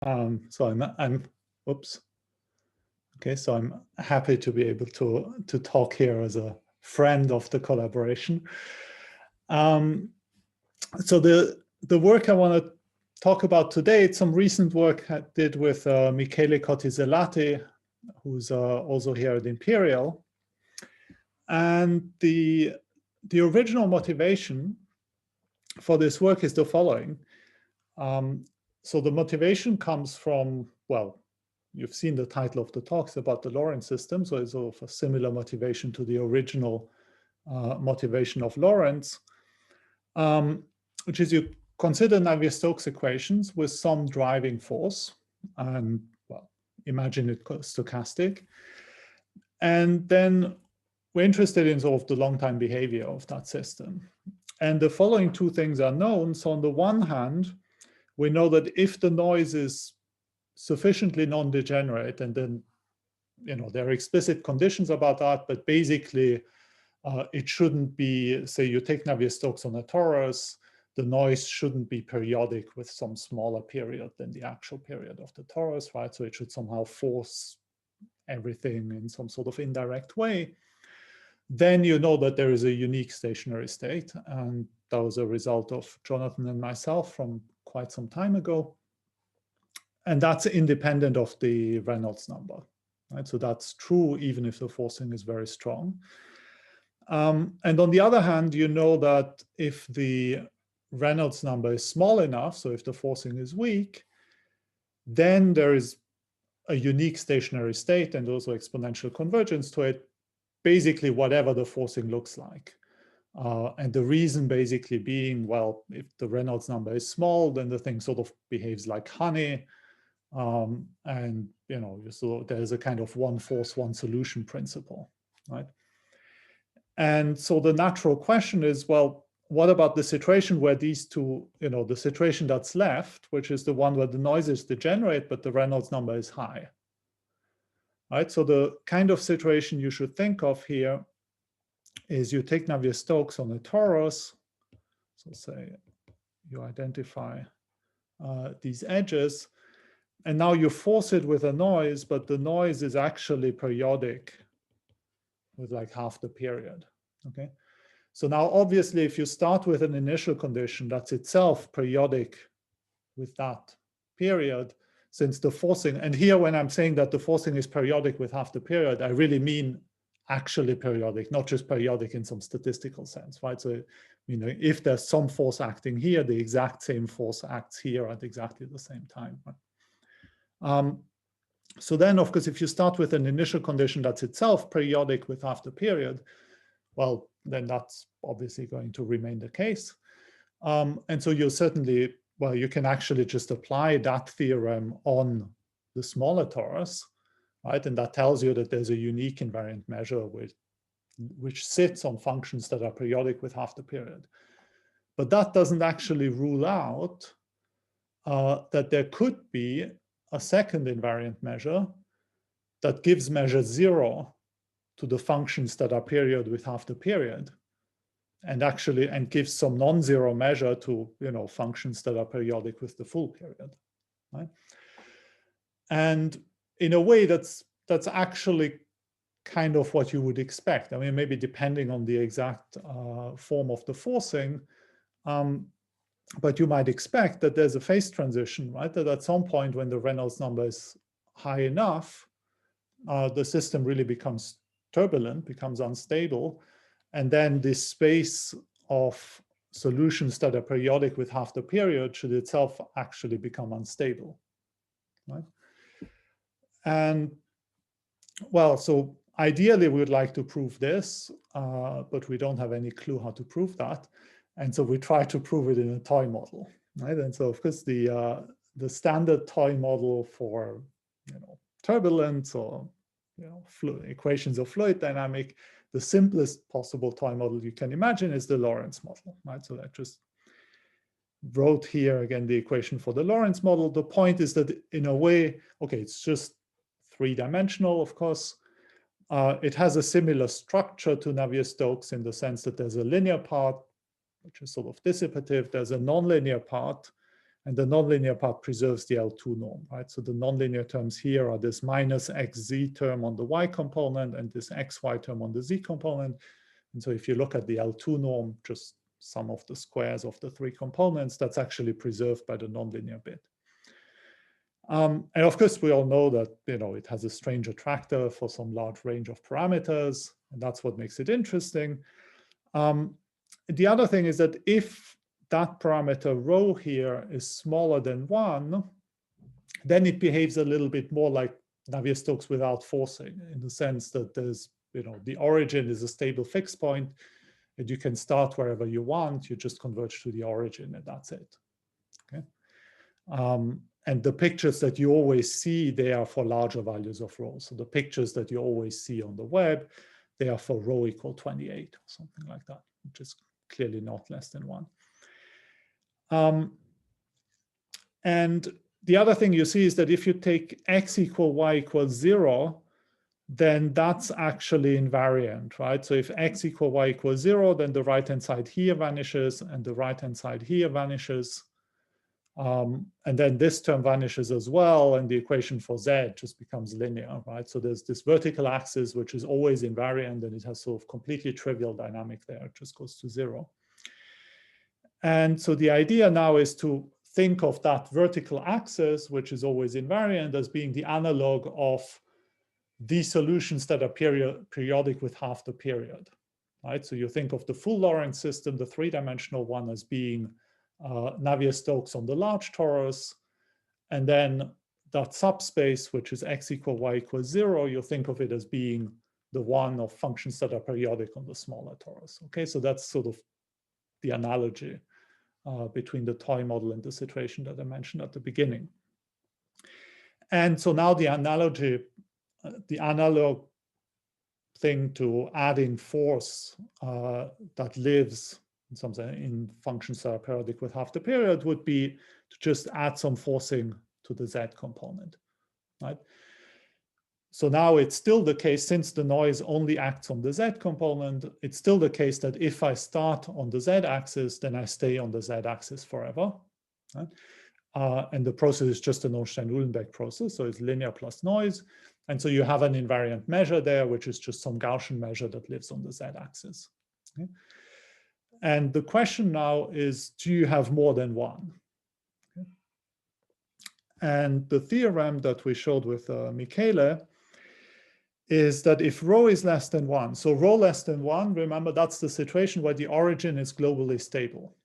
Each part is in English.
So I'm, oops. Okay, so I'm happy to be able to talk here as a friend of the collaboration. So the work I want to talk about today, it's some recent work I did with Michele Cottiselati, who's also here at Imperial. And the original motivation for this work is the following. So the motivation comes from, well, you've seen the title of the talks about the Lorentz system, so it's sort of a similar motivation to the original motivation of Lorentz, which is you consider Navier-Stokes equations with some driving force, and well, imagine it stochastic, and then we're interested in sort of the long-time behavior of that system. And the following two things are known. So on the one hand, we know that if the noise is sufficiently non-degenerate, and then, you know, there are explicit conditions about that, but basically it shouldn't be, say you take Navier-Stokes on a torus, the noise shouldn't be periodic with some smaller period than the actual period of the torus, right? So it should somehow force everything in some sort of indirect way. Then you know that there is a unique stationary state, and that was a result of Jonathan and myself from quite some time ago. And that's independent of the Reynolds number, right? So that's true even if the forcing is very strong. And on the other hand, you know that if the Reynolds number is small enough, so if the forcing is weak, then there is a unique stationary state and also exponential convergence to it, basically whatever the forcing looks like. And the reason basically being, well, if the Reynolds number is small, then the thing sort of behaves like honey. And, you know, so there's a kind of one force, one solution principle, right? And so the natural question is, well, what about the situation where these two, you know, the situation that's left, which is the one where the noise is degenerate, but the Reynolds number is high, right? So the kind of situation you should think of here is you take Navier-Stokes on a torus. So say you identify these edges, and now you force it with a noise, but the noise is actually periodic with like half the period, okay? So now obviously if you start with an initial condition that's itself periodic with that period, since the forcing, and here when I'm saying that the forcing is periodic with half the period, I really mean actually periodic, not just periodic in some statistical sense, right? So, you know, if there's some force acting here, the exact same force acts here at exactly the same time, right? So then, of course, if you start with an initial condition that's itself periodic with half the period, well, then that's obviously going to remain the case. And so you'll certainly, well, you can actually just apply that theorem on the smaller torus, right? And that tells you that there's a unique invariant measure which sits on functions that are periodic with half the period. But that doesn't actually rule out that there could be a second invariant measure that gives measure 0 to the functions that are period with half the period, and gives some non-zero measure to, you know, functions that are periodic with the full period, right? And in a way that's actually kind of what you would expect. I mean, maybe depending on the exact form of the forcing, but you might expect that there's a phase transition, right? That at some point when the Reynolds number is high enough, the system really becomes turbulent, becomes unstable. And then this space of solutions that are periodic with half the period should itself actually become unstable, right? And well, so ideally we would like to prove this, but we don't have any clue how to prove that. And so we try to prove it in a toy model, right? And so of course the standard toy model for, you know, turbulence or, you know, equations of fluid dynamic, the simplest possible toy model you can imagine is the Lorentz model, right? So I just wrote here again the equation for the Lorentz model. The point is that in a way, okay, it's just three-dimensional, of course. It has a similar structure to Navier-Stokes in the sense that there's a linear part, which is sort of dissipative. There's a nonlinear part, and the nonlinear part preserves the L2 norm, right? So the nonlinear terms here are this minus xz term on the y component and this xy term on the z component. And so if you look at the L2 norm, just sum of the squares of the three components, that's actually preserved by the nonlinear bit. And of course, we all know that it has a strange attractor for some large range of parameters, and that's what makes it interesting. The other thing is that if that parameter rho here is smaller than 1, then it behaves a little bit more like Navier-Stokes without forcing, in the sense that there's, the origin is a stable fixed point, and you can start wherever you want. You just converge to the origin, and that's it. Okay. And the pictures that you always see, they are for larger values of rho. So the pictures that you always see on the web, they are for rho equal 28 or something like that, which is clearly not less than 1. And the other thing you see is that if you take x equal y equals 0, then that's actually invariant, right? So if x equal y equals 0, then the right-hand side here vanishes and the right-hand side here vanishes. And then this term vanishes as well, and the equation for z just becomes linear, right? So there's this vertical axis, which is always invariant, and it has sort of completely trivial dynamic there. It just goes to 0. And so the idea now is to think of that vertical axis, which is always invariant, as being the analog of these solutions that are periodic with half the period, right? So you think of the full Lorentz system, the three-dimensional one, as being Navier-Stokes on the large torus, and then that subspace, which is x equal y equals 0, you think of it as being the one of functions that are periodic on the smaller torus. Okay, so that's sort of the analogy between the toy model and the situation that I mentioned at the beginning. And so now the analogy, the analog thing to add in force that lives in some sense in functions that are periodic with half the period would be to just add some forcing to the z component, right? So now it's still the case, since the noise only acts on the z component, it's still the case that if I start on the z-axis, then I stay on the z-axis forever, right? And the process is just an Ornstein-Uhlenbeck process, so it's linear plus noise. And so you have an invariant measure there, which is just some Gaussian measure that lives on the z-axis. Okay? And the question now is, do you have more than one? Okay. And the theorem that we showed with Michele is that if rho is less than 1, so rho less than 1, remember that's the situation where the origin is globally stable.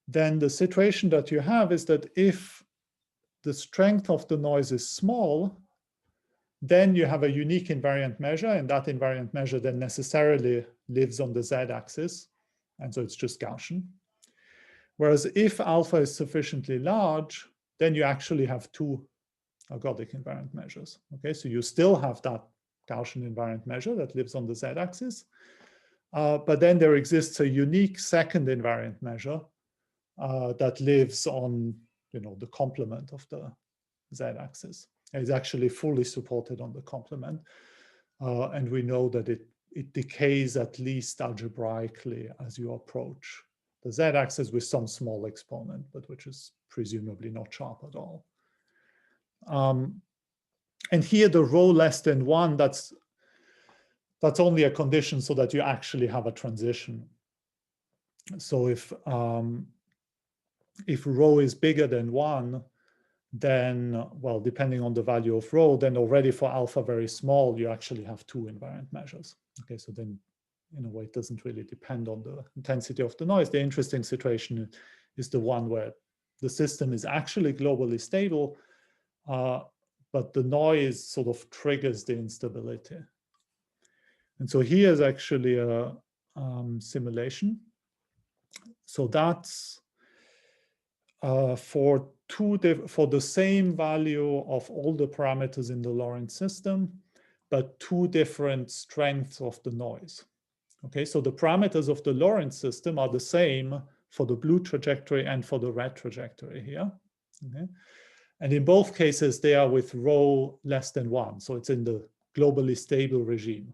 Then the situation that you have is that if the strength of the noise is small, then you have a unique invariant measure, and that invariant measure then necessarily lives on the z-axis, and so it's just Gaussian. Whereas if alpha is sufficiently large, then you actually have two ergodic invariant measures. Okay, so you still have that Gaussian invariant measure that lives on the z-axis, but then there exists a unique second invariant measure that lives on, the complement of the z-axis. It's actually fully supported on the complement, and we know that it decays at least algebraically as you approach the z-axis with some small exponent, but which is presumably not sharp at all. And here the rho less than 1, that's only a condition so that you actually have a transition. So if rho is bigger than 1, then, well, depending on the value of rho, then already for alpha very small, you actually have two invariant measures. Okay, so then in a way, it doesn't really depend on the intensity of the noise. The interesting situation is the one where the system is actually globally stable, but the noise sort of triggers the instability. And so here's actually a simulation. So that's for the same value of all the parameters in the Lorentz system, but two different strengths of the noise. Okay, so the parameters of the Lorentz system are the same for the blue trajectory and for the red trajectory here. Okay. And in both cases, they are with rho less than 1. So it's in the globally stable regime.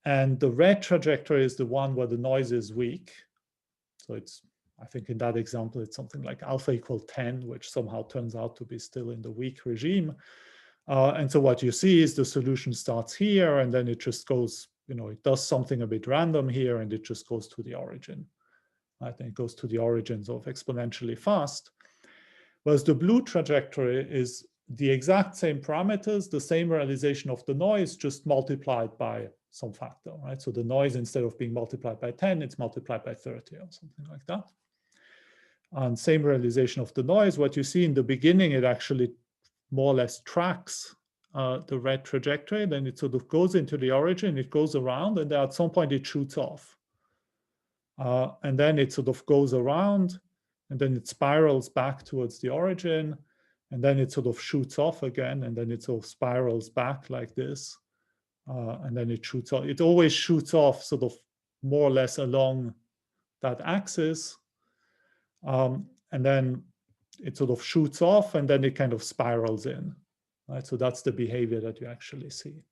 And the red trajectory is the one where the noise is weak. So it's I think in that example, it's something like alpha equal 10, which somehow turns out to be still in the weak regime. And so what you see is the solution starts here, and then it just goes, it does something a bit random here, and it just goes to the origin. I think it goes to the origins of exponentially fast. Whereas the blue trajectory is the exact same parameters, the same realization of the noise, just multiplied by some factor, right? So the noise, instead of being multiplied by 10, it's multiplied by 30 or something like that. And same realization of the noise. What you see in the beginning, it actually more or less tracks the red trajectory. Then it sort of goes into the origin, it goes around, and then at some point it shoots off. And then it sort of goes around, and then it spirals back towards the origin, and then it sort of shoots off again, and then it sort of spirals back like this, and then it shoots off. It always shoots off sort of more or less along that axis, and then it sort of shoots off, and then it kind of spirals in, right? So that's the behavior that you actually see.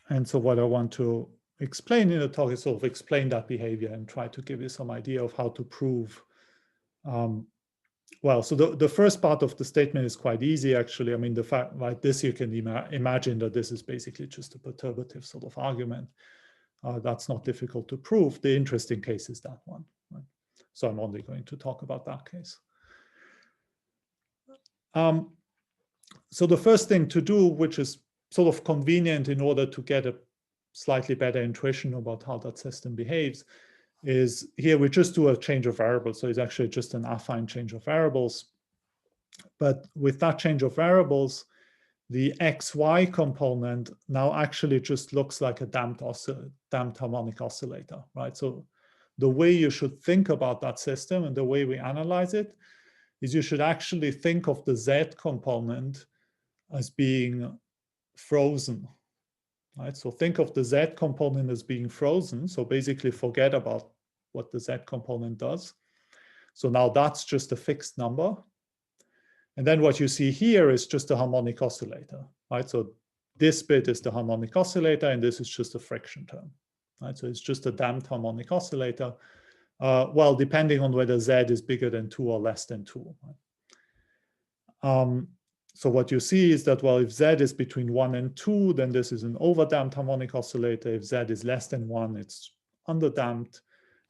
And so what I want to explain in the talk is sort of explain that behavior and try to give you some idea of how to prove. Well, so the first part of the statement is quite easy, actually. I mean, the fact like this, you can imagine that this is basically just a perturbative sort of argument. That's not difficult to prove. The interesting case is that one. Right? So I'm only going to talk about that case. So the first thing to do, which is sort of convenient in order to get a slightly better intuition about how that system behaves, is here we just do a change of variables. So it's actually just an affine change of variables. But with that change of variables, the XY component now actually just looks like a damped harmonic oscillator, right? So the way you should think about that system and the way we analyze it is you should actually think of the Z component as being frozen, right? So think of the Z component as being frozen. So basically forget about what the Z component does. So now that's just a fixed number. And then what you see here is just a harmonic oscillator, right? So this bit is the harmonic oscillator, and this is just a friction term, right? So it's just a damped harmonic oscillator. Well, depending on whether Z is bigger than 2 or less than 2. Right? So what you see is that, well, if Z is between 1 and 2, then this is an overdamped harmonic oscillator. If Z is less than 1, it's underdamped.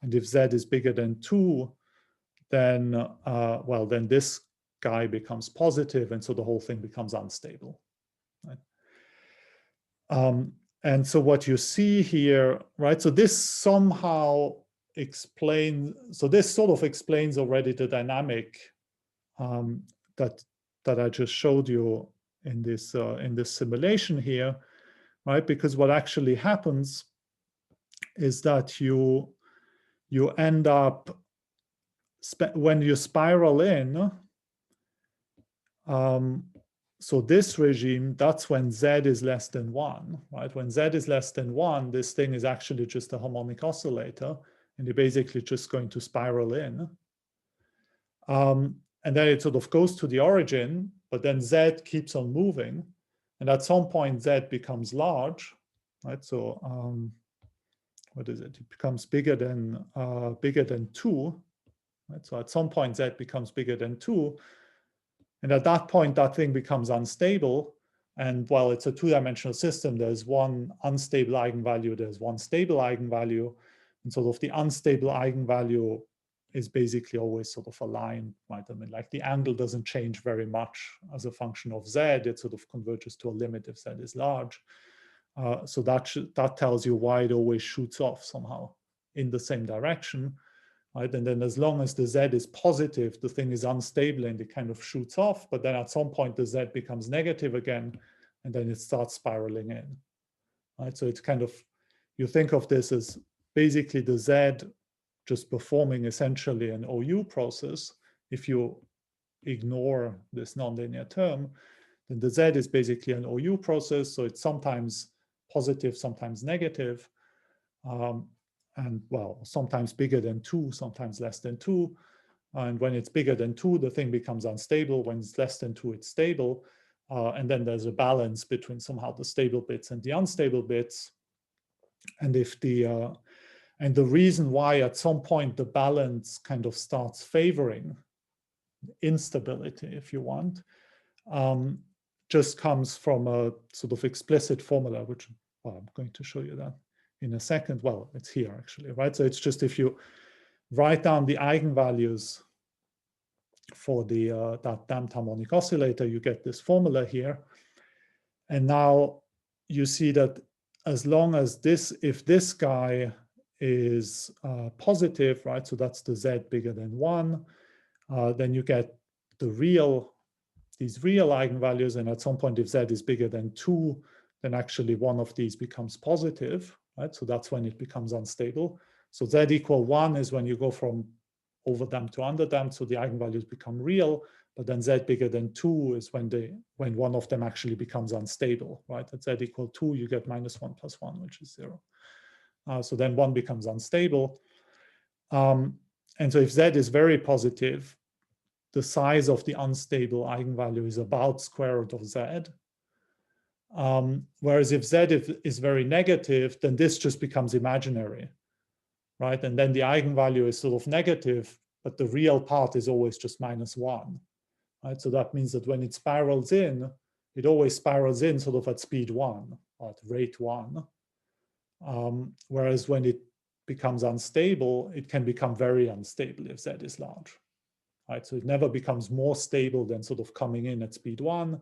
And if Z is bigger than 2, then, well, then this guy becomes positive, and so the whole thing becomes unstable. Right? And so what you see here, right, so this somehow explains, so this sort of explains already the dynamic that I just showed you in this simulation here, right? Because what actually happens is that you end up, when you spiral in, so this regime, that's when Z is less than 1, right? When Z is less than 1, this thing is actually just a harmonic oscillator, and you're basically just going to spiral in. And then it sort of goes to the origin, but then Z keeps on moving. And at some point, Z becomes large, right? So what is it? It becomes bigger than 2, right? So at some point, Z becomes bigger than 2. And at that point, that thing becomes unstable. And while it's a two-dimensional system, there's one unstable eigenvalue, there's one stable eigenvalue. And sort of the unstable eigenvalue is basically always sort of a line, right? I mean, like the angle doesn't change very much as a function of Z. It sort of converges to a limit if Z is large. So that tells you why it always shoots off somehow in the same direction. Right? And then as long as the Z is positive, the thing is unstable and it kind of shoots off. But then at some point, the Z becomes negative again, and then it starts spiraling in. Right? So it's kind of, you think of this as basically the Z just performing essentially an OU process. If you ignore this nonlinear term, then the Z is basically an OU process. So it's sometimes positive, sometimes negative. And well, sometimes bigger than 2, sometimes less than 2. And when it's bigger than 2, the thing becomes unstable. When it's less than 2, it's stable. And then there's a balance between somehow the stable bits and the unstable bits. And if the And the reason why at some point the balance kind of starts favoring instability, if you want, just comes from a sort of explicit formula, which, well, I'm going to show you that in a second. Well, it's here actually, right? So it's just if you write down the eigenvalues for the that damped harmonic oscillator, you get this formula here. And now you see that as long as this, if this guy is positive, right? So that's the Z bigger than 1, then you get the these real eigenvalues, and at some point if Z is bigger than 2, then actually one of these becomes positive, right? So that's when it becomes unstable. So Z equal 1 is when you go from overdamped to underdamped, so the eigenvalues become real, but then Z bigger than 2 is when one of them actually becomes unstable, right? At Z equal 2, you get -1 plus 1, which is 0. So then 1 becomes unstable. And so if Z is very positive, the size of the unstable eigenvalue is about square root of Z. Whereas if Z is very negative, then this just becomes imaginary, right? And then the eigenvalue is sort of negative, but the real part is always just -1, right? So that means that when it spirals in, it always spirals in sort of at speed 1, or at rate 1. Whereas when it becomes unstable, it can become very unstable if Z is large, right? So it never becomes more stable than sort of coming in at speed 1,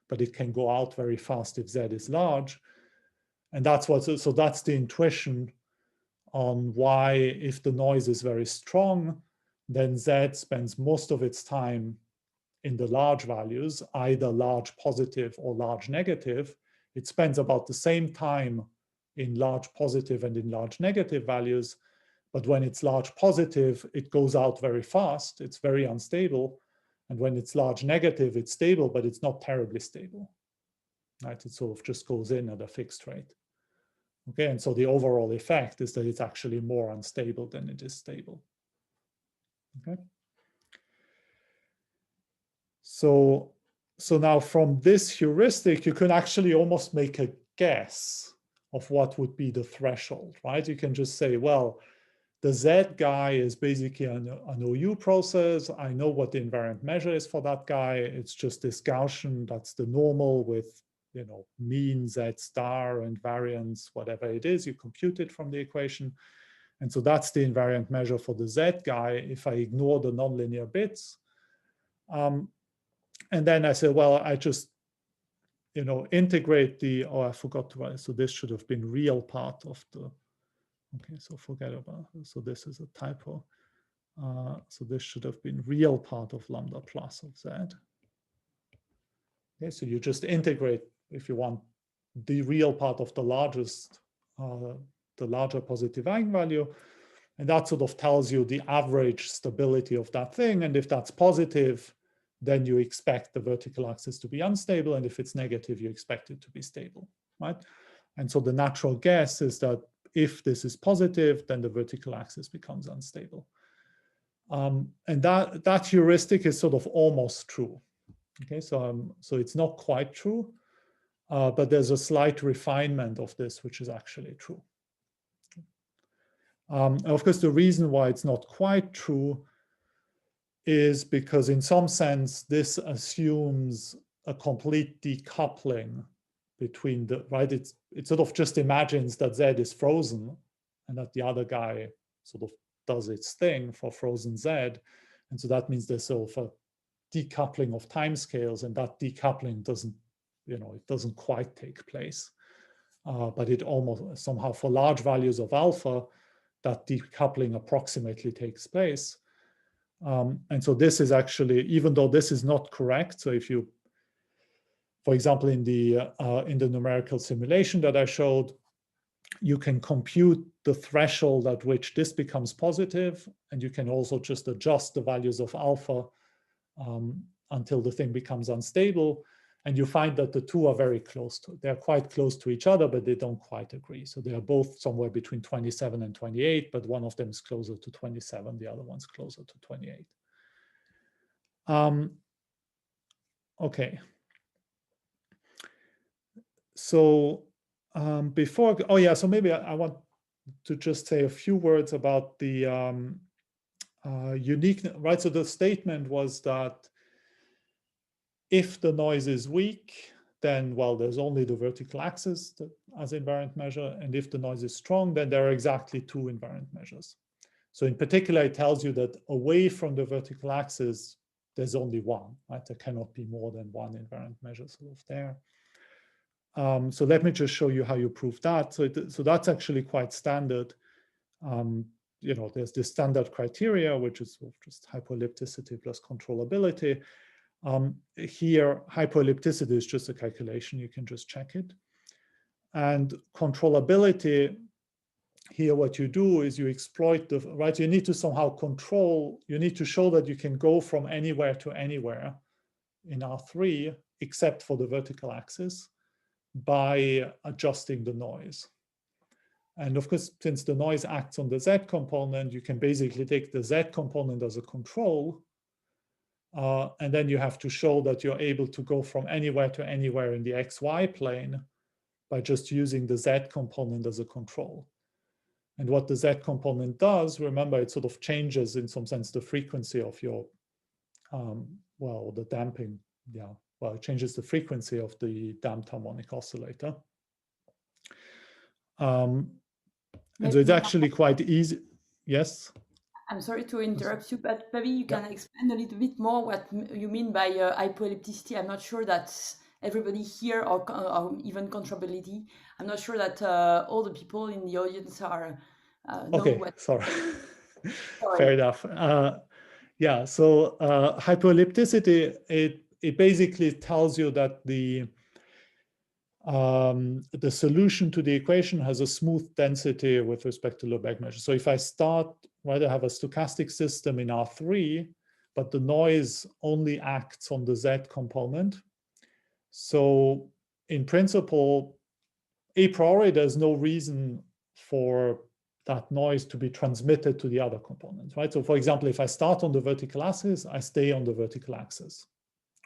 but it can go out very fast if Z is large. And that's so that's the intuition on why, if the noise is very strong, then Z spends most of its time in the large values, either large positive or large negative. It spends about the same time in large positive and in large negative values, but when it's large positive, it goes out very fast, it's very unstable. And when it's large negative, it's stable, but it's not terribly stable, right? It sort of just goes in at a fixed rate. Okay, and so the overall effect is that it's actually more unstable than it is stable. Okay. So now from this heuristic, you can actually almost make a guess of what would be the threshold, right? You can just say, well, the Z guy is basically an OU process. I know what the invariant measure is for that guy. It's just this Gaussian, that's the normal with, you know, mean Z star and variance, whatever it is, you compute it from the equation. And so that's the invariant measure for the Z guy if I ignore the nonlinear bits. And then I say, well, I just, you know, integrate the, oh, I forgot to write, so this should have been real part of the, okay, so forget about it. So this is a typo. So this should have been real part of lambda plus of Z. Okay, so you just integrate, if you want, the real part of the largest, the larger positive eigenvalue, and that sort of tells you the average stability of that thing. And if that's positive, then you expect the vertical axis to be unstable, and if it's negative, you expect it to be stable, right? And so the natural guess is that if this is positive, then the vertical axis becomes unstable. And that heuristic is sort of almost true. Okay, so it's not quite true, but there's a slight refinement of this, which is actually true. And of course, the reason why it's not quite true is because in some sense, this assumes a complete decoupling between the, right? It sort of just imagines that Z is frozen and that the other guy sort of does its thing for frozen Z. And so that means there's sort of a decoupling of timescales, and that decoupling doesn't, you know, it doesn't quite take place. But it almost somehow, for large values of alpha, that decoupling approximately takes place. And so this is actually, even though this is not correct, so if you, for example, in the numerical simulation that I showed, you can compute the threshold at which this becomes positive, and you can also just adjust the values of alpha until the thing becomes unstable. And you find that the two are very close to, they're quite close to each other, but they don't quite agree. So they are both somewhere between 27 and 28, but one of them is closer to 27, the other one's closer to 28. Okay. So before, oh yeah, so maybe I want to just say a few words about the uniqueness, right? So the statement was that if the noise is weak, then, well, there's only the vertical axis as invariant measure. And if the noise is strong, then there are exactly two invariant measures. So in particular, it tells you that away from the vertical axis, there's only one, right? There cannot be more than one invariant measure sort of there. So let me just show you how you prove that. So that's actually quite standard. You know, there's the standard criteria, which is sort of just hyperellipticity plus controllability. Here, hyperellipticity is just a calculation. You can just check it. And controllability, here what you do is you exploit the, right, you need to somehow control, you need to show that you can go from anywhere to anywhere in R3, except for the vertical axis, by adjusting the noise. And of course, since the noise acts on the Z component, you can basically take the Z component as a control, and then you have to show that you're able to go from anywhere to anywhere in the XY plane by just using the Z component as a control. And what the Z component does, remember, it sort of changes in some sense the frequency of your, well, the damping, yeah, well, it changes the frequency of the damped harmonic oscillator. And so it's actually quite easy. Yes? I'm sorry to interrupt you, but maybe you can explain a little bit more what you mean by hyperellipticity. I'm not sure that everybody here, or even controllability, I'm not sure that all the people in the audience are know okay, what. sorry. Sorry. Fair enough. Yeah, so hyperellipticity, it basically tells you that the solution to the equation has a smooth density with respect to Lebesgue measure. So if I start, right, I have a stochastic system in R3, but the noise only acts on the Z component. So in principle, a priori, there's no reason for that noise to be transmitted to the other components, right? So for example, if I start on the vertical axis, I stay on the vertical axis,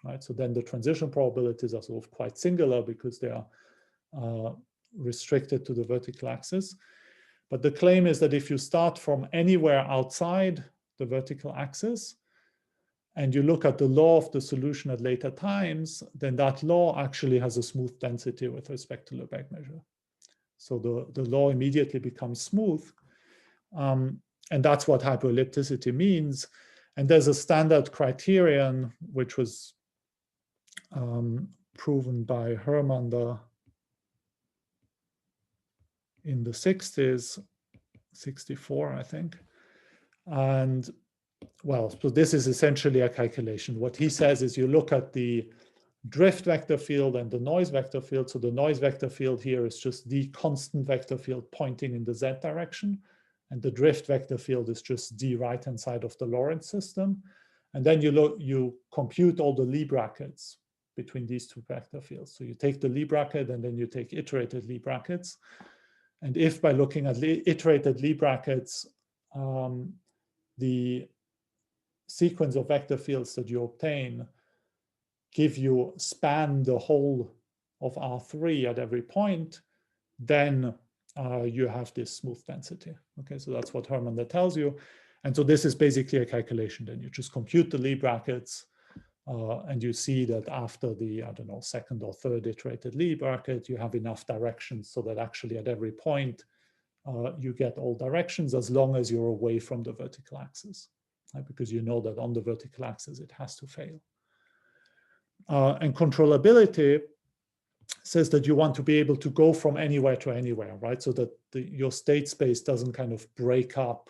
right? So then the transition probabilities are sort of quite singular because they are restricted to the vertical axis. But the claim is that if you start from anywhere outside the vertical axis and you look at the law of the solution at later times, then that law actually has a smooth density with respect to Lebesgue measure. So the law immediately becomes smooth. And that's what hyperellipticity means. And there's a standard criterion, which was proven by Hermander in the 60s, 64, I think. And well, so this is essentially a calculation. What he says is you look at the drift vector field and the noise vector field. So the noise vector field here is just the constant vector field pointing in the Z direction. And the drift vector field is just the right-hand side of the Lorentz system. And then you compute all the Lie brackets between these two vector fields. So you take the Lie bracket and then you take iterated Lie brackets. And if by looking at iterated Lie brackets, the sequence of vector fields that you obtain span the whole of R3 at every point, then you have this smooth density. Okay, so that's what Hermander tells you. And so this is basically a calculation. Then you just compute the Lie brackets and you see that after the, I don't know, second or third iterated Lie bracket, you have enough directions so that actually at every point you get all directions as long as you're away from the vertical axis, right? Because you know that on the vertical axis it has to fail. And controllability says that you want to be able to go from anywhere to anywhere, right? So that your state space doesn't kind of break up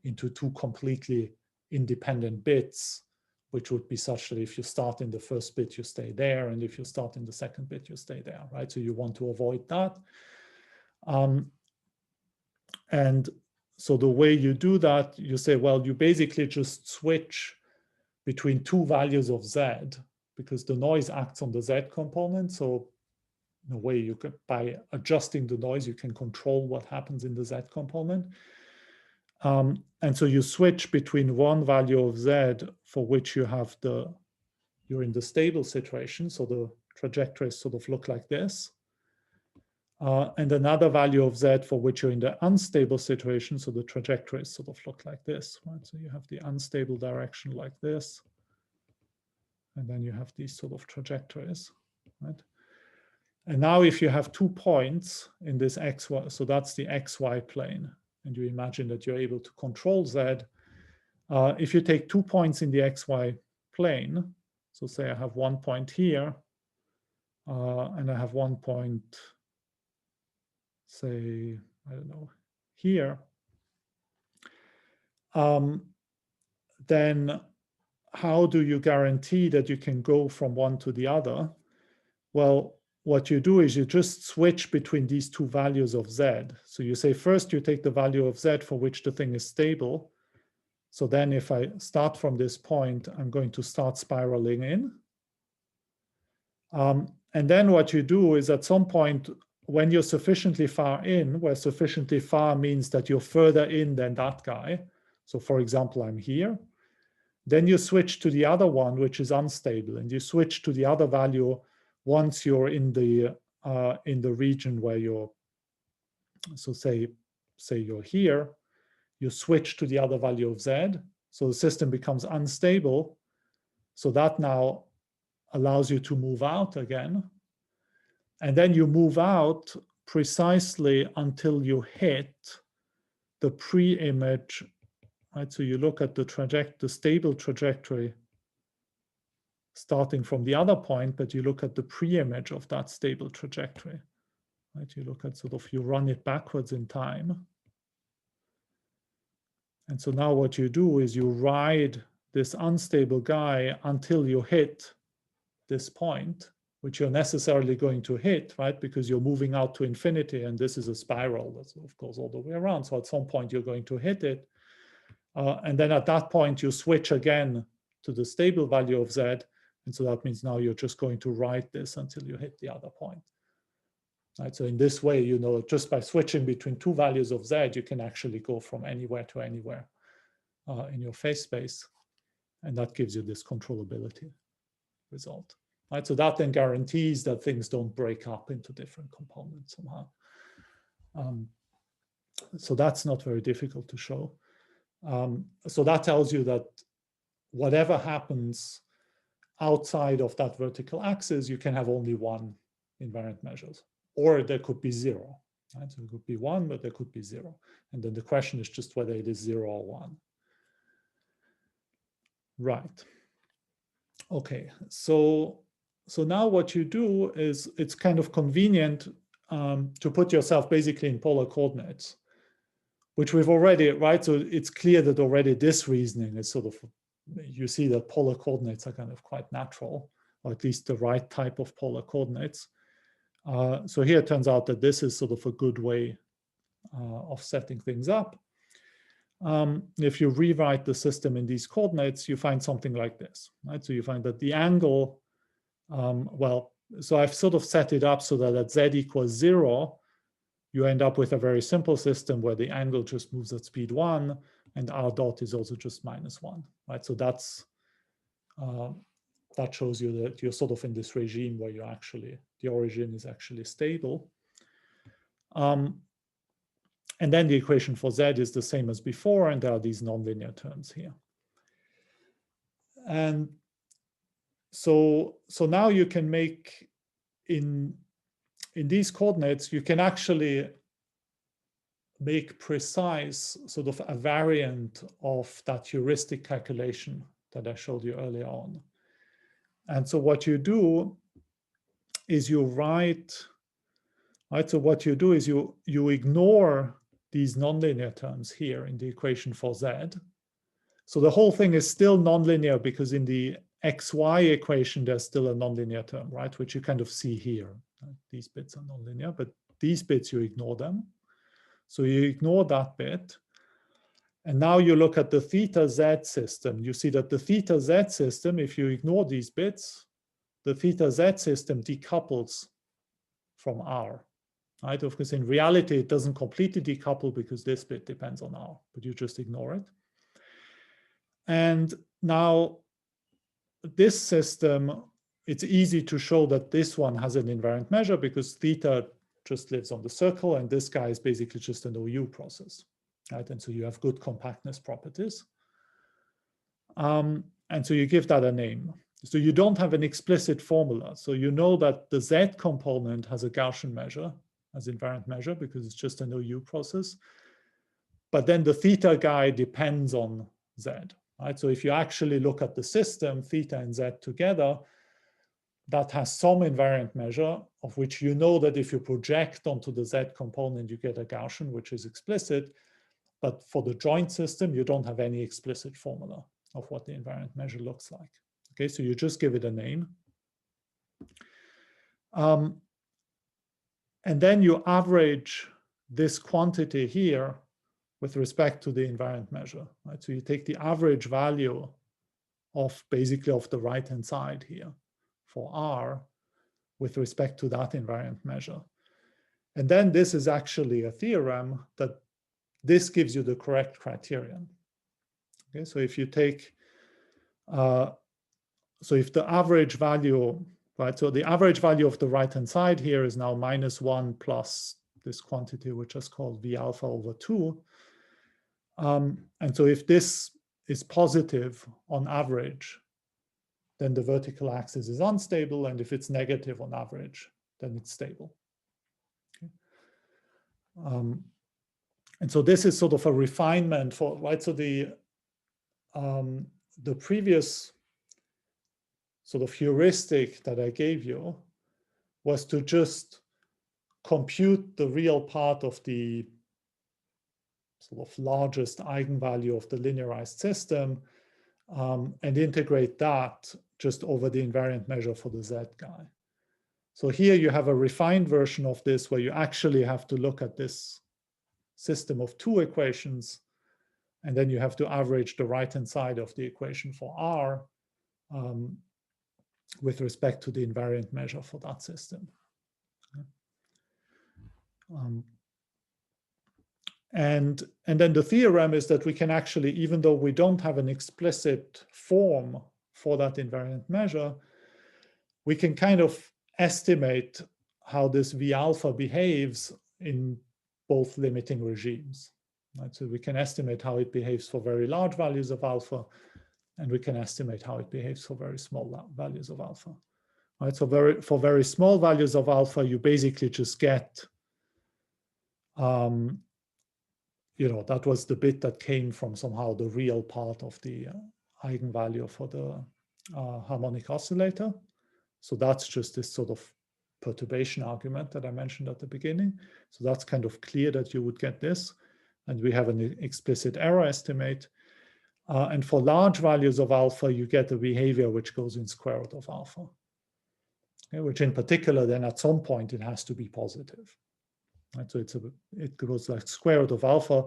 into two completely independent bits, which would be such that if you start in the first bit, you stay there. And if you start in the second bit, you stay there, right? So you want to avoid that. And so the way you do that, you say, well, you basically just switch between two values of Z because the noise acts on the Z component. So in a way, you can, by adjusting the noise, you can control what happens in the Z component. And so you switch between one value of Z for which you have you're in the stable situation. So the trajectories sort of look like this. and another value of z for which you're in the unstable situation. So the trajectories sort of look like this, right? So you have the unstable direction like this, and then you have these sort of trajectories, right? And now if you have 2 points in this xy, so that's the xy plane, and you imagine that you're able to control z. If you take 2 points in the xy plane, so say I have 1 point here, and I have 1 point, say, I don't know, here, then how do you guarantee that you can go from one to the other? Well, what you do is you just switch between these 2 values of z. So you say first you take the value of z for which the thing is stable. So then if I start from this point, I'm going to start spiraling in. And then what you do is at some point, when you're sufficiently far in, where sufficiently far means that you're further in than that guy. So for example, I'm here. Then you switch to the other one, which is unstable, and you switch to the other value once you're in the region where you're, so say you're here, you switch to the other value of z, so the system becomes unstable. So that now allows you to move out again. And then you move out precisely until you hit the pre-image, right? So you look at the stable trajectory starting from the other point, but you look at the pre-image of that stable trajectory, right? You look at sort of, you run it backwards in time. And so now what you do is you ride this unstable guy until you hit this point, which you're necessarily going to hit, right? Because you're moving out to infinity, and this is a spiral that sort of goes all the way around. So at some point you're going to hit it. And then at that point you switch again to the stable value of z. And so that means now you're just going to ride this until you hit the other point. Right? So in this way, you know, just by switching between 2 values of z, you can actually go from anywhere to anywhere in your phase space. And that gives you this controllability result. Right? So that then guarantees that things don't break up into different components somehow. So that's not very difficult to show. So that tells you that whatever happens outside of that vertical axis, you can have only 1 invariant measures, or there could be 0. Right? So it could be 1, but there could be 0. And then the question is just whether it is 0 or 1. Right. Okay, so now what you do is, it's kind of convenient to put yourself basically in polar coordinates, which we've already, right? So it's clear that already this reasoning is sort of, you see that polar coordinates are kind of quite natural, or at least the right type of polar coordinates. So here it turns out that this is sort of a good way of setting things up. If you rewrite the system in these coordinates, you find something like this, right? So you find that the angle, well, so I've sort of set it up so that at z equals 0, you end up with a very simple system where the angle just moves at speed 1, and r dot is also just -1, right? So that's, that shows you that you're sort of in this regime where you actually, the origin is actually stable. And then the equation for z is the same as before, and there are these nonlinear terms here. And so now you can make, in these coordinates, you can actually make precise sort of a variant of that heuristic calculation that I showed you earlier on. And so what you do is you write, right? So what you do is you ignore these nonlinear terms here in the equation for z. So the whole thing is still nonlinear because in the xy equation, there's still a nonlinear term, right? Which you kind of see here. These bits are nonlinear, but these bits, you ignore them. So you ignore that bit. And now you look at the theta z system. You see that the theta z system, if you ignore these bits, the theta z system decouples from r. Right? Of course, in reality, it doesn't completely decouple because this bit depends on r, but you just ignore it. And now this system, it's easy to show that this one has an invariant measure because theta just lives on the circle, and this guy is basically just an OU process, right? And so you have good compactness properties. And so you give that a name. So you don't have an explicit formula. So you know that the Z component has a Gaussian measure, as invariant measure, because it's just an OU process. But then the theta guy depends on Z, right? So if you actually look at the system, theta and Z together, that has some invariant measure of which you know that if you project onto the Z component, you get a Gaussian, which is explicit. But for the joint system, you don't have any explicit formula of what the invariant measure looks like. Okay, so you just give it a name. And then you average this quantity here with respect to the invariant measure, right? So you take the average value of basically of the right-hand side here for R with respect to that invariant measure. And then this is actually a theorem that this gives you the correct criterion. Okay, so if you take, so if the average value, right, so the average value of the right-hand side here is now -1 plus this quantity, which is called V alpha over 2. And so if this is positive on average, then the vertical axis is unstable. And if it's negative on average, then it's stable. Okay. And so this is sort of a refinement for, right? So the previous sort of heuristic that I gave you was to just compute the real part of the sort of largest eigenvalue of the linearized system and integrate that just over the invariant measure for the Z guy. So here you have a refined version of this where you actually have to look at this system of two equations, and then you have to average the right-hand side of the equation for R with respect to the invariant measure for that system. And then the theorem is that we can actually, even though we don't have an explicit form for that invariant measure, we can kind of estimate how this V alpha behaves in both limiting regimes. Right? So we can estimate how it behaves for very large values of alpha, and we can estimate how it behaves for very small values of alpha. Right? So for very small values of alpha, you basically just get, you know, that was the bit that came from somehow the real part of the eigenvalue for the harmonic oscillator. So that's just this sort of perturbation argument that I mentioned at the beginning. So that's kind of clear that you would get this. And we have an explicit error estimate. And for large values of alpha, you get a behavior which goes in square root of alpha, okay, which in particular, then at some point, it has to be positive. Right? So it goes like square root of alpha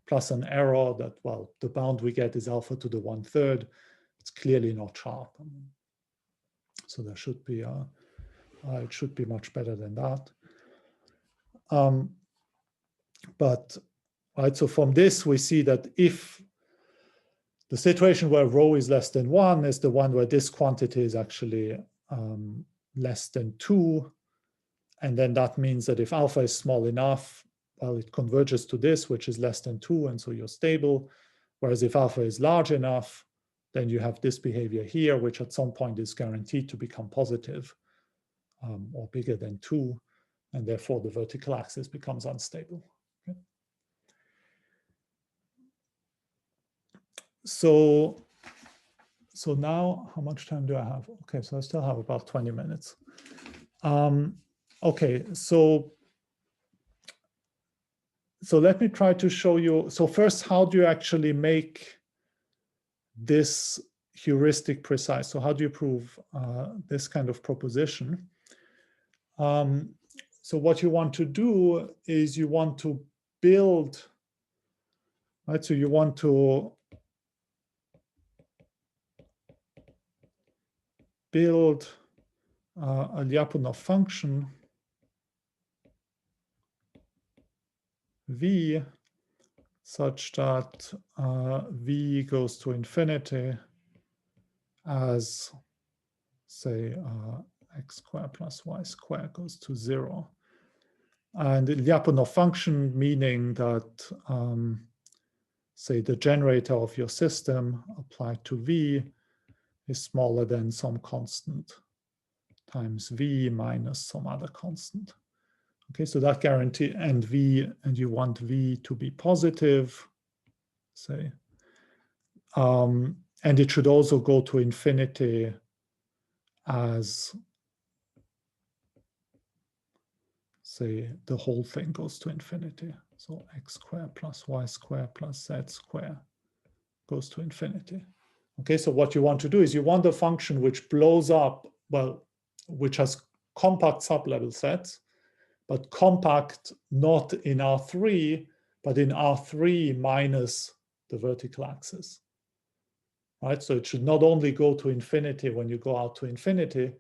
plus an error that, well, the bound we get is alpha to the 1/3. It's clearly not sharp. So there should be, it should be much better than that. But, right, so from this, we see that if the situation where rho is less than 1 is the one where this quantity is actually less than 2, and then that means that if alpha is small enough, well, it converges to this, which is less than 2, and so you're stable. Whereas if alpha is large enough, then you have this behavior here, which at some point is guaranteed to become positive or bigger than 2, and therefore the vertical axis becomes unstable. Okay. So now, how much time do I have? Okay, so I still have about 20 minutes. Okay, so let me try to show you. So first, how do you actually make this heuristic precise? So how do you prove this kind of proposition? So what you want to do is you want to build, right? So you want to build a Lyapunov function V such that V goes to infinity as, say, x squared plus y squared goes to 0. And the Lyapunov function, meaning that, say, the generator of your system applied to V is smaller than some constant times V minus some other constant. Okay, so that guarantee, and V, and you want V to be positive, say. And it should also go to infinity as, say, the whole thing goes to infinity. So x squared plus y squared plus z squared goes to infinity. Okay, so what you want to do is you want a function which blows up, well, which has compact sublevel sets, but compact not in R3, but in R3 minus the vertical axis. Right, so it should not only go to infinity when you go out to infinity,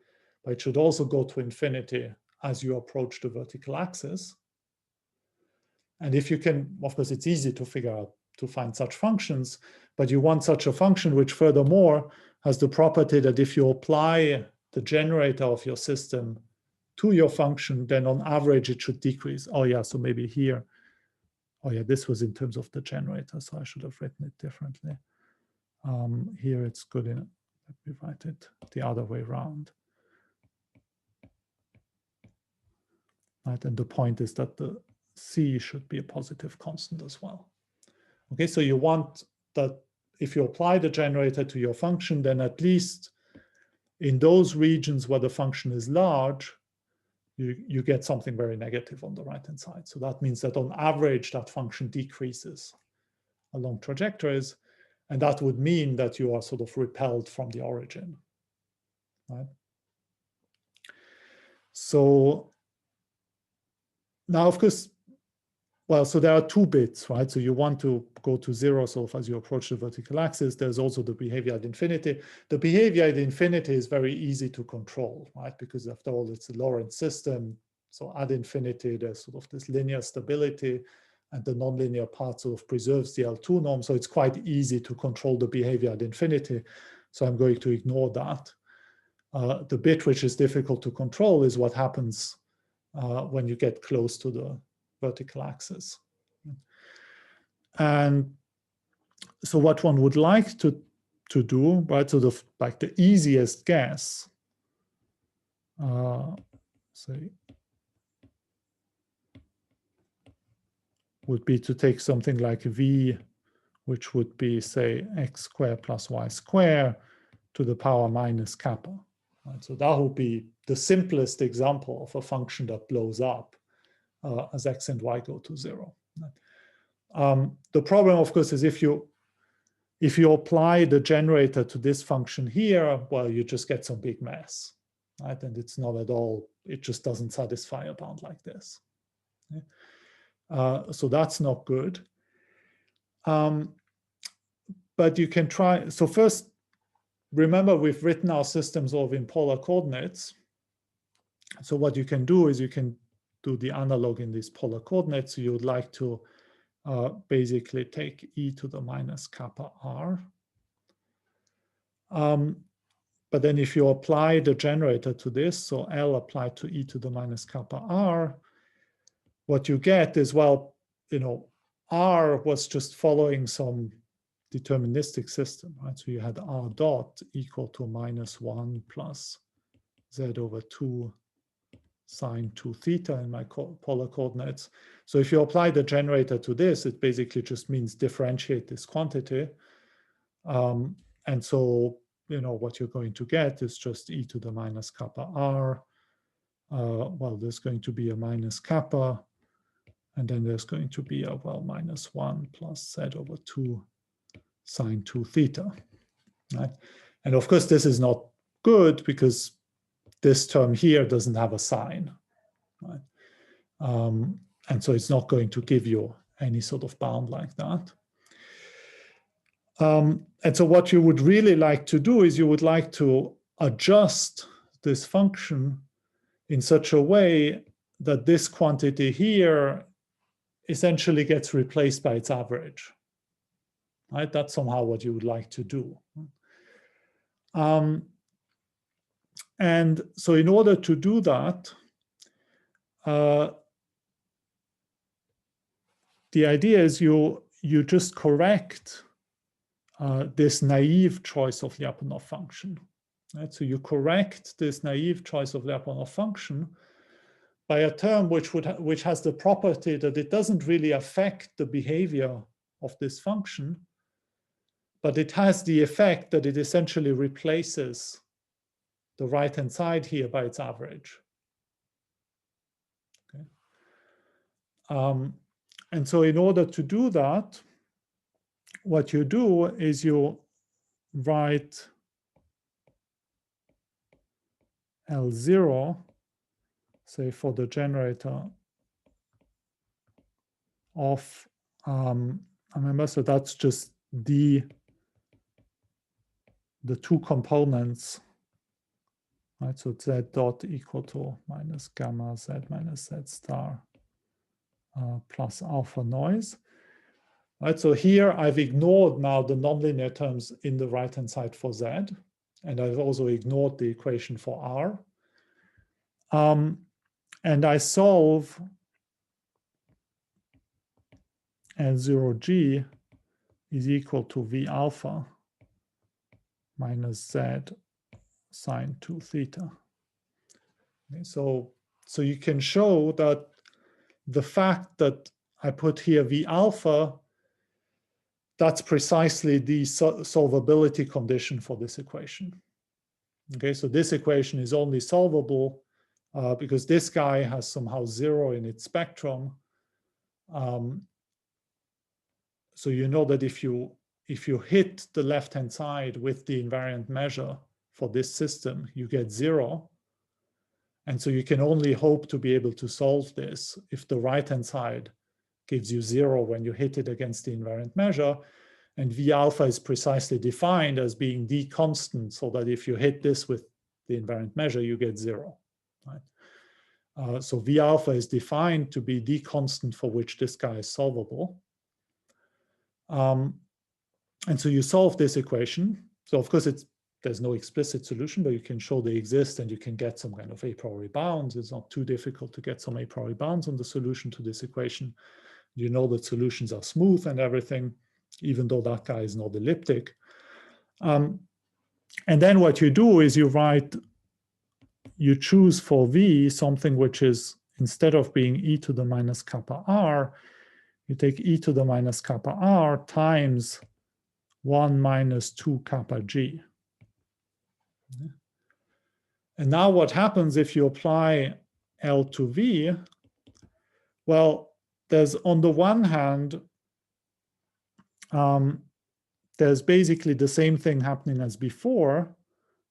but it should also go to infinity as you approach the vertical axis. And if you can, of course, it's easy to figure out, to find such functions, but you want such a function which furthermore has the property that if you apply the generator of your system to your function, then on average it should decrease. Oh yeah, so maybe here, oh yeah, this was in terms of the generator, so I should have written it differently. Here it's good enough. Let me write it the other way around. Right, and the point is that the C should be a positive constant as well. Okay, so you want that if you apply the generator to your function, then at least in those regions where the function is large, you get something very negative on the right-hand side. So that means that on average, that function decreases along trajectories. And that would mean that you are sort of repelled from the origin, right? So now, of course, well, so there are two bits, right? So you want to go to zero sort of as you approach the vertical axis. There's also the behavior at infinity. The behavior at infinity is very easy to control, right? Because after all, it's a Lorentz system. So at infinity, there's sort of this linear stability, and the nonlinear part sort of preserves the L2 norm. So it's quite easy to control the behavior at infinity. So I'm going to ignore that. The bit which is difficult to control is what happens when you get close to the vertical axis. And so what one would like to do, right, so like the easiest guess, say, would be to take something like V, which would be, say, x squared plus y squared to the power minus kappa. Right? So that would be the simplest example of a function that blows up as x and y go to zero. The problem, of course, is if you apply the generator to this function here, well, you just get some big mess, right? And it's not at all, it just doesn't satisfy a bound like this. So that's not good. But you can try, so first, remember we've written our systems all in polar coordinates. So what you can do is you can do the analog in these polar coordinates. So you would like to basically take e to the minus kappa r. But then if you apply the generator to this, so L applied to e to the minus kappa r, what you get is, well, you know, r was just following some deterministic system, right? So you had r dot equal to -1 plus z over 2 sine 2 theta in my polar coordinates. So if you apply the generator to this, it basically just means differentiate this quantity. And so, you know, what you're going to get is just e to the minus kappa r. Well, there's going to be a minus kappa, and then there's going to be a, well, -1 plus z over 2 sine 2 theta, right? And of course, this is not good because this term here doesn't have a sign, right? And so it's not going to give you any sort of bound like that. And so what you would really like to do is you would like to adjust this function in such a way that this quantity here essentially gets replaced by its average, right? That's somehow what you would like to do. And so in order to do that, the idea is you just correct this naive choice of Lyapunov function. Right? So you correct this naive choice of Lyapunov function by a term which has the property that it doesn't really affect the behavior of this function, but it has the effect that it essentially replaces the right-hand side here by its average. Okay. And so in order to do that, what you do is you write L0, say for the generator of, remember, so that's just the two components, right? So z dot equal to minus gamma z minus z star plus alpha noise. Right, so here I've ignored now the nonlinear terms in the right-hand side for z, and I've also ignored the equation for r. And I solve L0g is equal to V alpha minus z sine 2 theta. Okay, so you can show that the fact that I put here V alpha, that's precisely the solvability condition for this equation. Okay, so this equation is only solvable because this guy has somehow 0 in its spectrum. So you know that if you hit the left-hand side with the invariant measure for this system, you get 0. And so you can only hope to be able to solve this if the right-hand side gives you 0 when you hit it against the invariant measure. And V alpha is precisely defined as being the constant, so that if you hit this with the invariant measure, you get 0. Right? So V alpha is defined to be the constant for which this guy is solvable. And so you solve this equation. So of course, there's no explicit solution, but you can show they exist and you can get some kind of a priori bounds. It's not too difficult to get some a priori bounds on the solution to this equation. You know that solutions are smooth and everything, even though that guy is not elliptic. And then what you do is you choose for V something which is, instead of being e to the minus kappa r, you take e to the minus kappa r times 1 minus 2 kappa g. And now what happens if you apply L to V? Well, there's on the one hand, there's basically the same thing happening as before.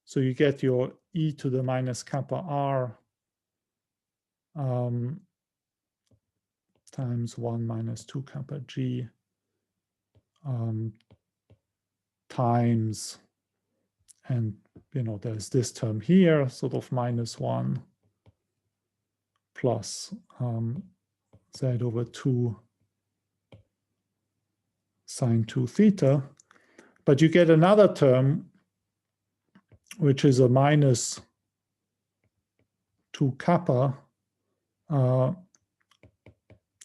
So you get your e to the minus kappa r times 1 minus 2 kappa g times, and there's this term here, sort of minus 1 plus z over 2 sine 2 theta. But you get another term, which is a minus 2 kappa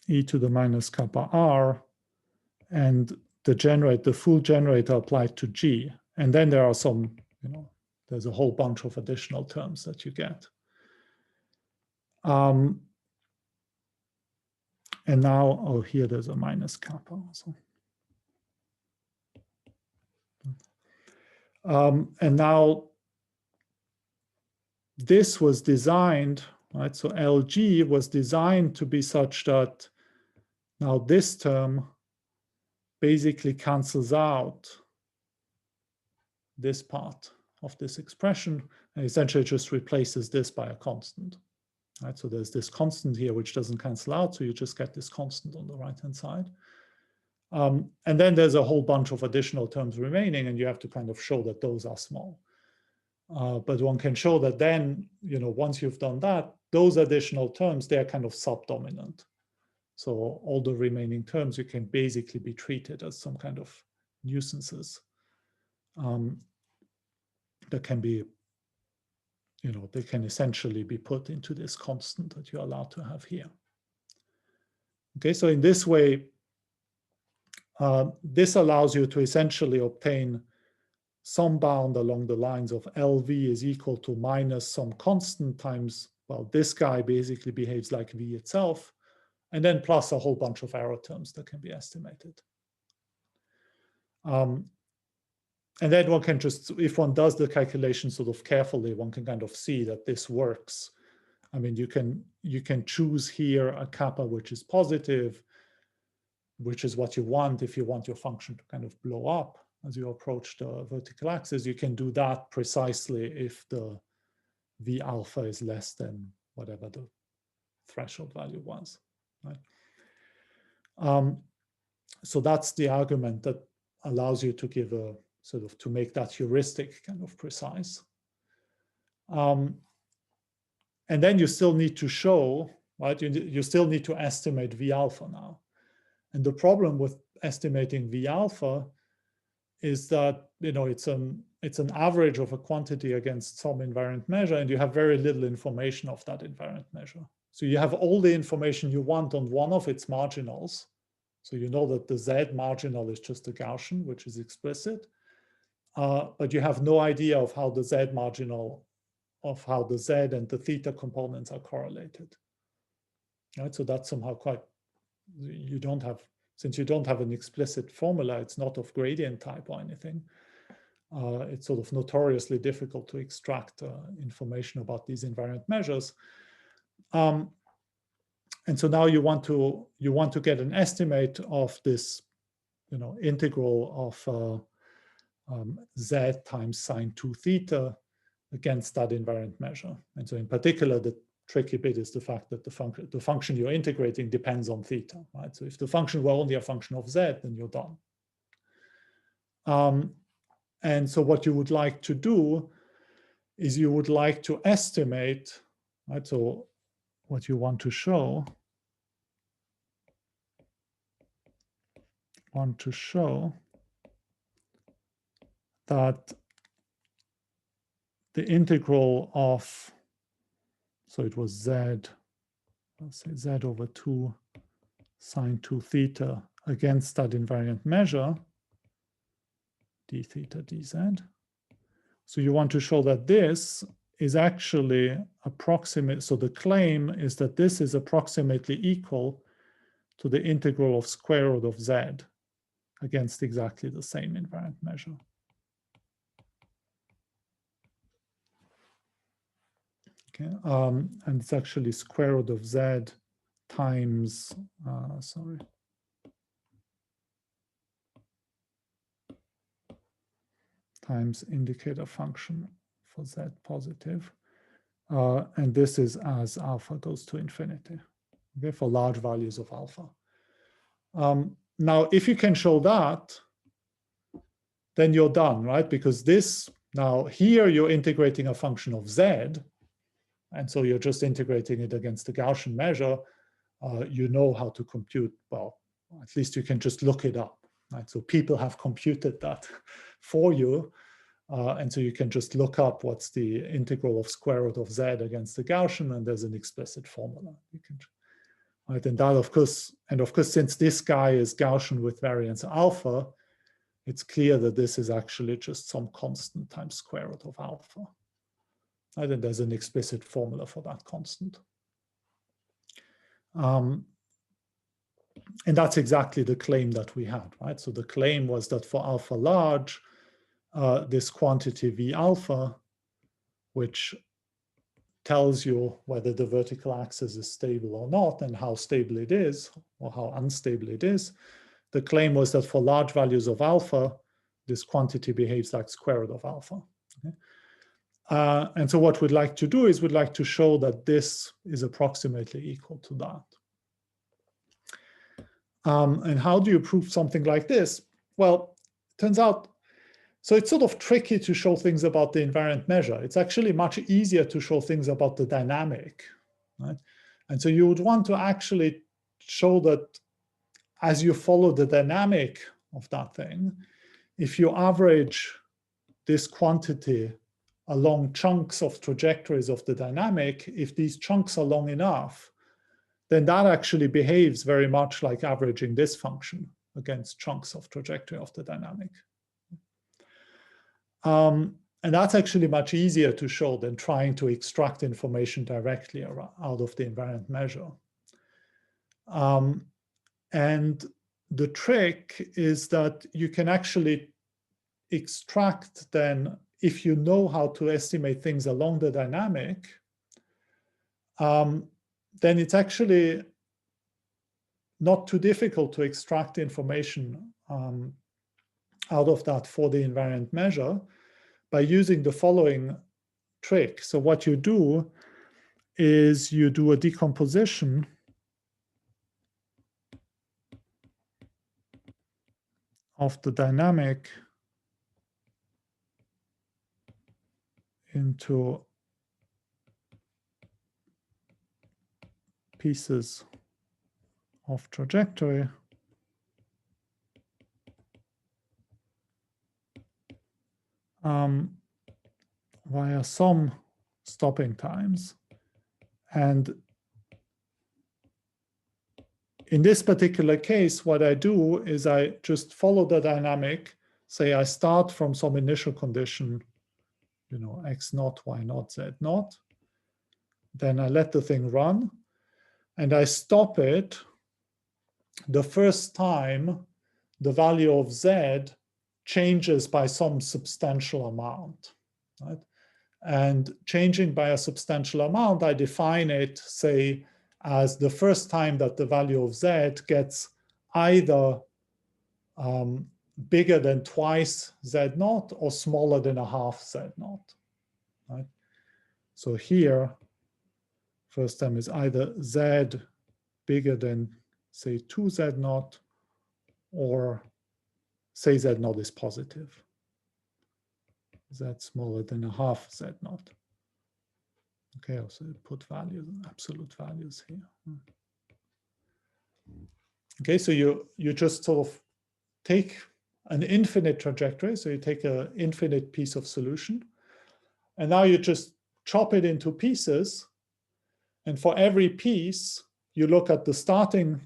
e to the minus kappa r, and the full generator applied to g. And then there are some, there's a whole bunch of additional terms that you get. And now, here there's a minus kappa also. And now this was designed, right? So LG was designed to be such that now this term basically cancels out this part of this expression and essentially just replaces this by a constant. Right? So there's this constant here which doesn't cancel out, so you just get this constant on the right-hand side. And then there's a whole bunch of additional terms remaining, and you have to kind of show that those are small. But one can show that then, once you've done that, those additional terms, they're kind of subdominant. So all the remaining terms, you can basically be treated as some kind of nuisances that can be, they can essentially be put into this constant that you're allowed to have here. Okay, so in this way, This allows you to essentially obtain some bound along the lines of LV is equal to minus some constant times, well, this guy basically behaves like V itself, and then plus a whole bunch of error terms that can be estimated. And then one can just, if one does the calculation sort of carefully, one can kind of see that this works. I mean, you can choose here a kappa which is positive, which is what you want if you want your function to kind of blow up as you approach the vertical axis. You can do that precisely if the V alpha is less than whatever the threshold value was, right? So that's the argument that allows you to give a sort of, to make that heuristic kind of precise. And then you still need to show, right? You still need to estimate V alpha now. And the problem with estimating V alpha is that, you know, it's an average of a quantity against some invariant measure, and you have very little information of that invariant measure. So you have all the information you want on one of its marginals. So you know that the Z marginal is just a Gaussian, which is explicit, but you have no idea of how the Z marginal, of how the Z and the theta components are correlated. Right? So that's somehow quite, you don't have, since you don't have an explicit formula, it's not of gradient type or anything. It's sort of notoriously difficult to extract information about these invariant measures. And so now you want to get an estimate of this, you know, integral of Z times sine 2 theta against that invariant measure. And so in particular, the tricky bit is the fact that the function you're integrating depends on theta, right? So if the function were only a function of Z, then you're done. And so what you would like to do is you would like to estimate, right? So what you want to show, that the integral of, so it was Z, let's say Z over 2 sine 2 theta against that invariant measure, d theta dz. So you want to show that this is actually approximate. So the claim is that this is approximately equal to the integral of square root of Z against exactly the same invariant measure. Okay, and it's actually square root of Z times, times indicator function for Z positive. And this is as alpha goes to infinity, okay, for large values of alpha. Now, if you can show that, then you're done, right? Because this, now here you're integrating a function of Z, and so you're just integrating it against the Gaussian measure. You know how to compute, well, at least you can just look it up, right? So people have computed that for you. And so you can just look up what's the integral of square root of Z against the Gaussian, and there's an explicit formula. You can, right? And that, of course, since this guy is Gaussian with variance alpha, it's clear that this is actually just some constant times square root of alpha. Right? And there's an explicit formula for that constant. And that's exactly the claim that we had, right? So the claim was that for alpha large, this quantity V alpha, which tells you whether the vertical axis is stable or not and how stable it is or how unstable it is. The claim was that for large values of alpha, this quantity behaves like square root of alpha. Okay? And so what we'd like to do is we'd like to show that this is approximately equal to that. And how do you prove something like this? Well, it turns out, so it's sort of tricky to show things about the invariant measure. It's actually much easier to show things about the dynamic, right? And so you would want to actually show that as you follow the dynamic of that thing, if you average this quantity along chunks of trajectories of the dynamic, if these chunks are long enough, then that actually behaves very much like averaging this function against chunks of trajectory of the dynamic. And that's actually much easier to show than trying to extract information directly out of the invariant measure. And the trick is that you can actually extract then, if you know how to estimate things along the dynamic, then it's actually not too difficult to extract information out of that for the invariant measure by using the following trick. So what you do is you do a decomposition of the dynamic into pieces of trajectory via some stopping times. And in this particular case, what I do is I just follow the dynamic. Say I start from some initial condition, x naught, y naught, z naught. Then I let the thing run, and I stop it the first time the value of z changes by some substantial amount, right? And changing by a substantial amount, I define it, say, as the first time that the value of z gets either bigger than twice z naught or smaller than a half z naught, right? So here, first time is either z bigger than, say, 2 z naught, or say z naught is positive. Z smaller than a half z naught. Okay, also put values, absolute values here. Okay, so you just sort of take an infinite trajectory. So you take an infinite piece of solution, and now you just chop it into pieces. And for every piece, you look at the starting,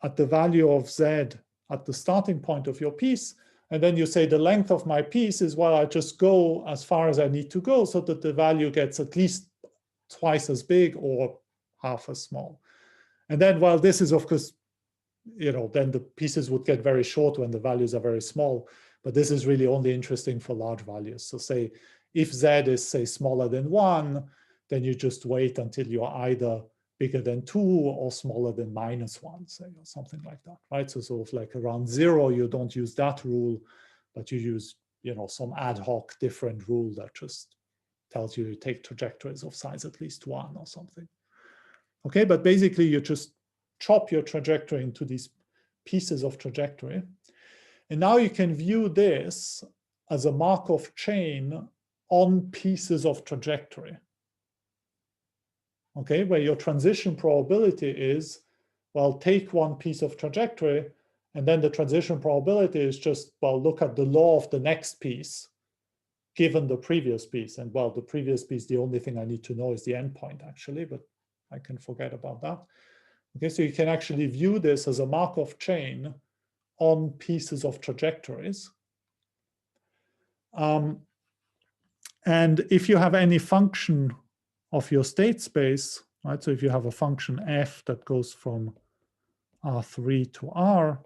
at the value of z at the starting point of your piece. And then you say the length of my piece is, well, I just go as far as I need to go so that the value gets at least twice as big or half as small. And then, well, this is, of course, then the pieces would get very short when the values are very small. But this is really only interesting for large values. So say if z is, say, smaller than 1, then you just wait until you're either bigger than 2 or smaller than -1, say, or something like that, right? So sort of like around 0, you don't use that rule, but you use, some ad hoc different rule that just tells you to take trajectories of size at least 1 or something. Okay, but basically you just chop your trajectory into these pieces of trajectory. And now you can view this as a Markov chain on pieces of trajectory. Okay, where your transition probability is, well, take one piece of trajectory, and then the transition probability is just, well, look at the law of the next piece, given the previous piece. And well, the previous piece, the only thing I need to know is the endpoint, actually, but I can forget about that. Okay, so you can actually view this as a Markov chain on pieces of trajectories. And if you have any function of your state space, right? So if you have a function f that goes from R3 to R,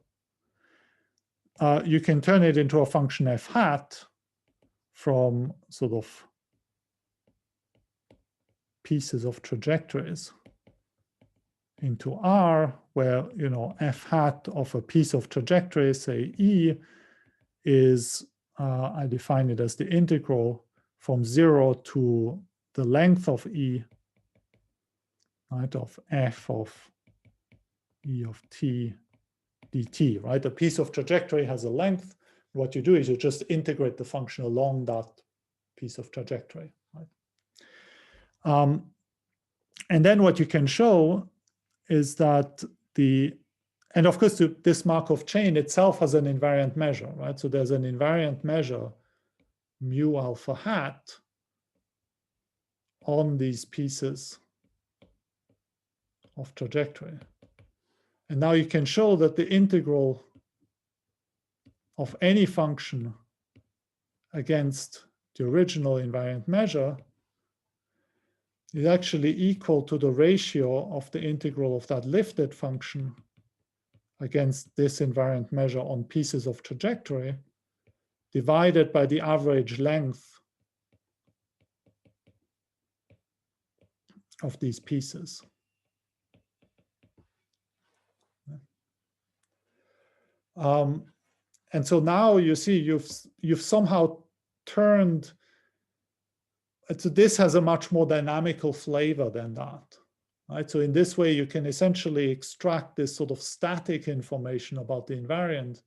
you can turn it into a function f hat from sort of pieces of trajectories into R, where, f hat of a piece of trajectory, say E, is, I define it as the integral from 0 to the length of E, right, of f of E of t dt, right? A piece of trajectory has a length. What you do is you just integrate the function along that piece of trajectory, right? And then what you can show is that and of course, this Markov chain itself has an invariant measure, right? So there's an invariant measure, mu alpha hat, on these pieces of trajectory. And now you can show that the integral of any function against the original invariant measure is actually equal to the ratio of the integral of that lifted function against this invariant measure on pieces of trajectory divided by the average length of these pieces. And so now you see you've somehow turned, so this has a much more dynamical flavor than that, right? So in this way, you can essentially extract this sort of static information about the invariant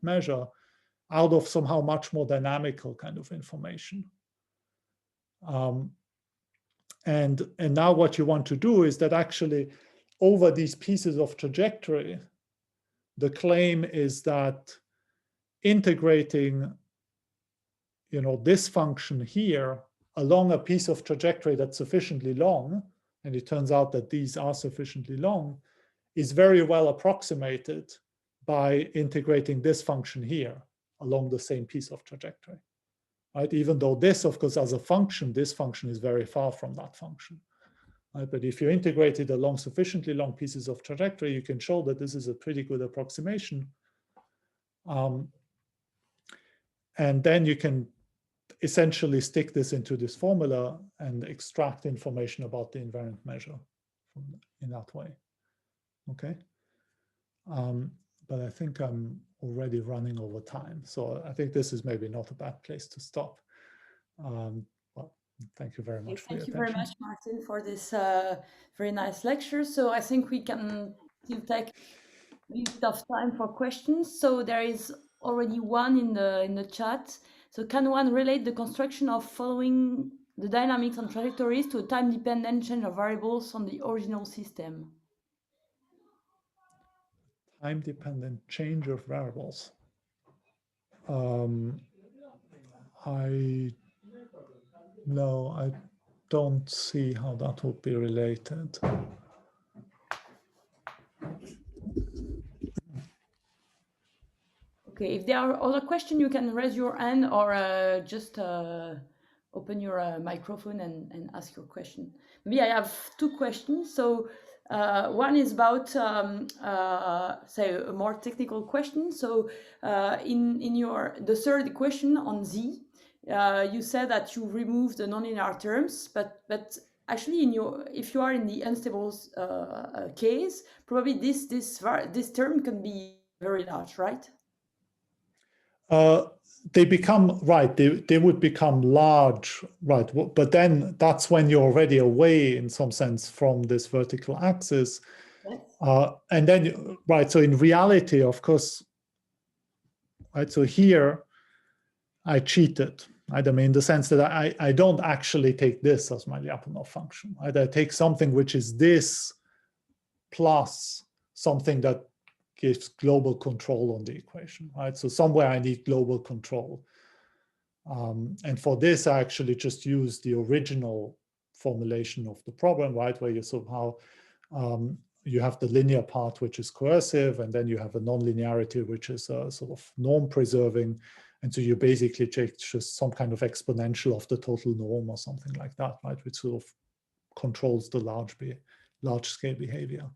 measure out of somehow much more dynamical kind of information. And now what you want to do is that actually over these pieces of trajectory, the claim is that integrating, this function here along a piece of trajectory that's sufficiently long, and it turns out that these are sufficiently long, is very well approximated by integrating this function here along the same piece of trajectory, right? Even though this, of course, as a function, this function is very far from that function. Right? But if you integrate it along sufficiently long pieces of trajectory, you can show that this is a pretty good approximation. And then you can essentially stick this into this formula and extract information about the invariant measure in that way. Okay. But I think I'm already running over time. So I think this is maybe not a bad place to stop. Well, thank you very much for your attention. Thank you very much, Martin, for this very nice lecture. So I think we can still take a bit of time for questions. So there is already one in the chat. So can one relate the construction of following the dynamics on trajectories to a time-dependent change of variables on the original system? Time-dependent change of variables. No, I don't see how that would be related. Okay, if there are other questions, you can raise your hand or just open your microphone and ask your question. Maybe I have two questions. So one is about, say, a more technical question. So in the third question on Z, you said that you removed the nonlinear terms, but actually if you are in the unstable case, probably this term can be very large, right? They become, right, they would become large, right? But then that's when you're already away in some sense from this vertical axis. Yes. And then, right, so in reality, of course, right, so here I cheated, right? I mean, in the sense that I don't actually take this as my Lyapunov function, right? I take something which is this plus something that gives global control on the equation, right? So somewhere I need global control. And for this, I actually just use the original formulation of the problem, right? Where you somehow, you have the linear part, which is coercive, and then you have a nonlinearity, which is sort of norm preserving. And so you basically take just some kind of exponential of the total norm or something like that, right? Which sort of controls the large scale behavior.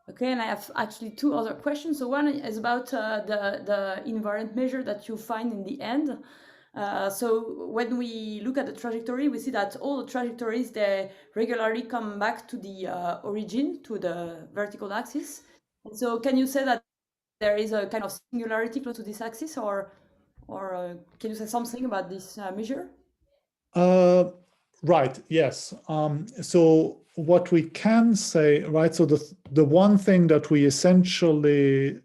Okay, and I have actually two other questions. So one is about the invariant measure that you find in the end. So when we look at the trajectory, we see that all the trajectories, they regularly come back to the origin, to the vertical axis. And so can you say that there is a kind of singularity close to this axis, or can you say something about this measure? Right, yes. So what we can say, right, so the one thing that we essentially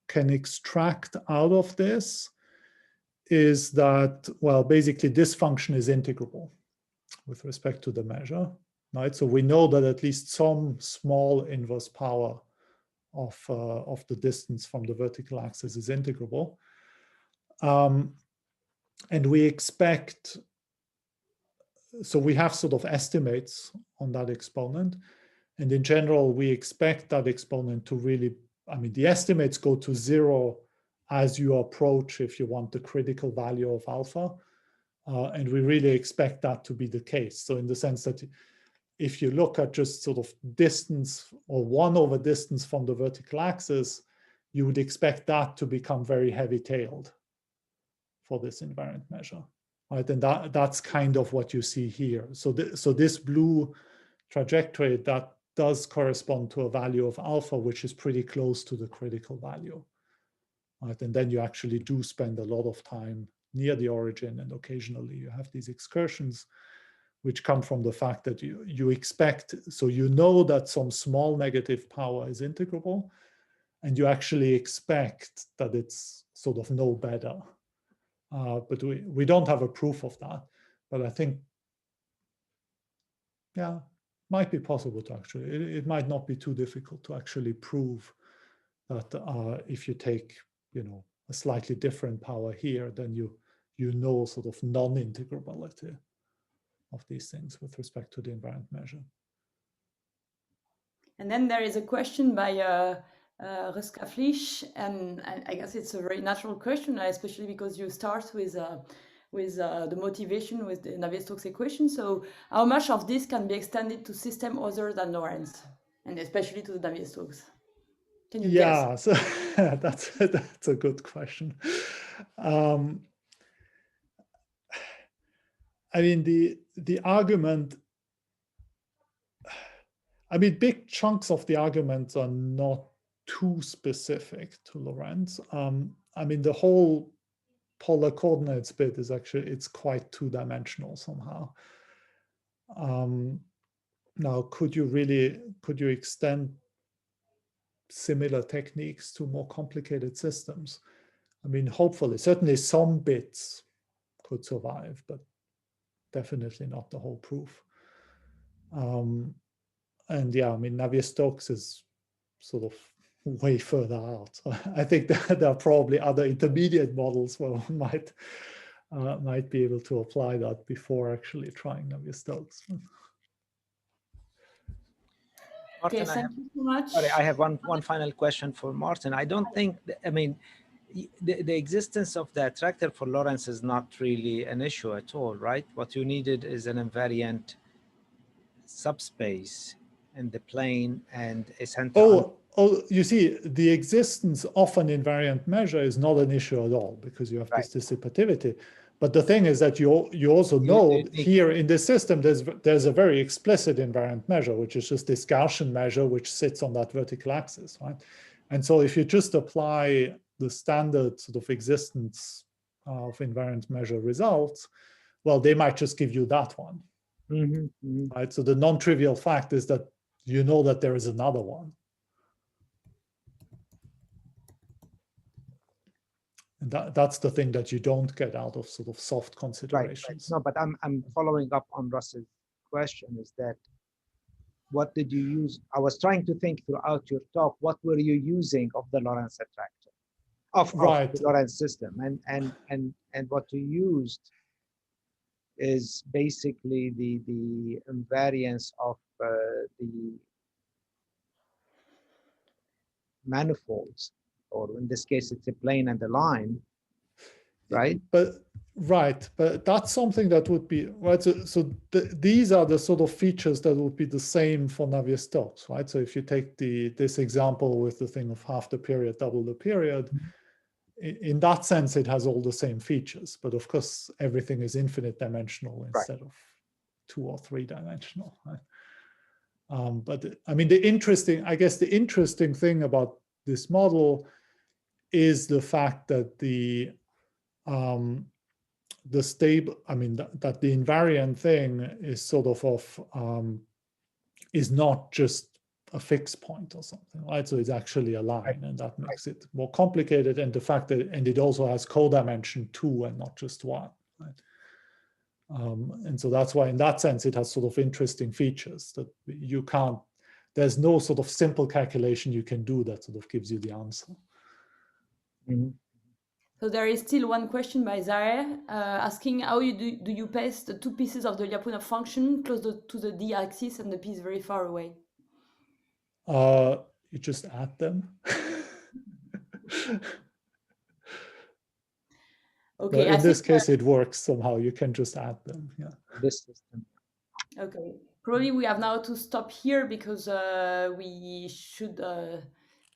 can extract out of this is that, well, basically this function is integrable with respect to the measure, right? So we know that at least some small inverse power of the distance from the vertical axis is integrable. And we expect, so we have sort of estimates on that exponent. And in general, we expect that exponent to really, I mean, the estimates go to 0 as you approach, if you want, the critical value of alpha. And we really expect that to be the case. So in the sense that if you look at just sort of distance or 1 over distance from the vertical axis, you would expect that to become very heavy-tailed for this invariant measure, right? And that's kind of what you see here. So this blue trajectory, that does correspond to a value of alpha, which is pretty close to the critical value, right? And then you actually do spend a lot of time near the origin, and occasionally you have these excursions, which come from the fact that you expect, so you know that some small negative power is integrable, and you actually expect that it's sort of no better. But we don't have a proof of that. But I think, yeah, might be possible to actually, it might not be too difficult to actually prove that if you take, a slightly different power here, then you know sort of non-integrability of these things with respect to the invariant measure. And then there is a question by Ruska Flisch, and I guess it's a very natural question, especially because you start with the motivation with the Navier-Stokes equation. So how much of this can be extended to system other than Lorentz, and especially to the Navier-Stokes? Can you guess? So that's a good question. I mean, the argument, I mean, big chunks of the arguments are not too specific to Lorentz. I mean, the whole polar coordinates bit is actually, it's quite two-dimensional somehow. Now, could you extend similar techniques to more complicated systems? I mean, hopefully, certainly some bits could survive, but definitely not the whole proof. And yeah, I mean, Navier-Stokes is sort of way further out. So I think that there are probably other intermediate models where one might be able to apply that before actually trying Navier-Stokes. Okay, thank you so much. Sorry, I have one final question for Martin. I don't think, I mean, the existence of the attractor for Lorentz is not really an issue at all, right? What you needed is an invariant subspace in the plane and a center. Oh, you see, the existence of an invariant measure is not an issue at all, because you have this dissipativity. But the thing is that you also know here in this system, there's a very explicit invariant measure, which is just this Gaussian measure, which sits on that vertical axis, right? And so if you just apply the standard sort of existence of invariant measure results, well, they might just give you that one, right? So the non-trivial fact is that you know that there is another one. And that's the thing that you don't get out of sort of soft considerations. Right. No, but I'm following up on Russ's question, is that what did you use? I was trying to think throughout your talk, what were you using of the Lorentz attractor, of the Lorentz system? And what you used is basically the invariance of the manifolds, or in this case, it's a plane and a line, right? But that's something that would be, right? So these are the sort of features that would be the same for Navier-Stokes, right? So if you take this example with the thing of half the period, double the period, in that sense, it has all the same features. But of course, everything is infinite dimensional instead of 2 or 3 dimensional, right? But I mean, the interesting thing about this model is the fact that the stable, I mean, that the invariant thing is sort of is not just a fixed point or something, right? So it's actually a line, and that makes it more complicated. And the fact that, and it also has codimension 2 and not just 1, right? And so that's why, in that sense, it has sort of interesting features that you can't, there's no sort of simple calculation you can do that sort of gives you the answer. So there is still one question by Zaire asking how do you place the 2 pieces of the Lyapunov function close to the d-axis and the piece very far away? You just add them. Okay. In this case, it works somehow. You can just add them. Yeah. This system. Okay. Probably we have now to stop here because we should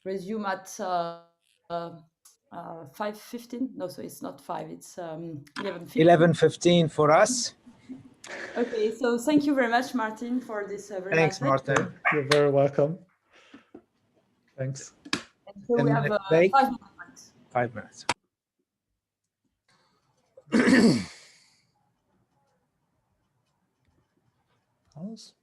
resume at 5:15. No, so it's not 5. It's 11:15. 11:15 for us. Okay. So thank you very much, Martin, for this very Thanks, nice lecture. Martin. You're very welcome. Thanks. And so we have 5 minutes. 5 minutes. Pause.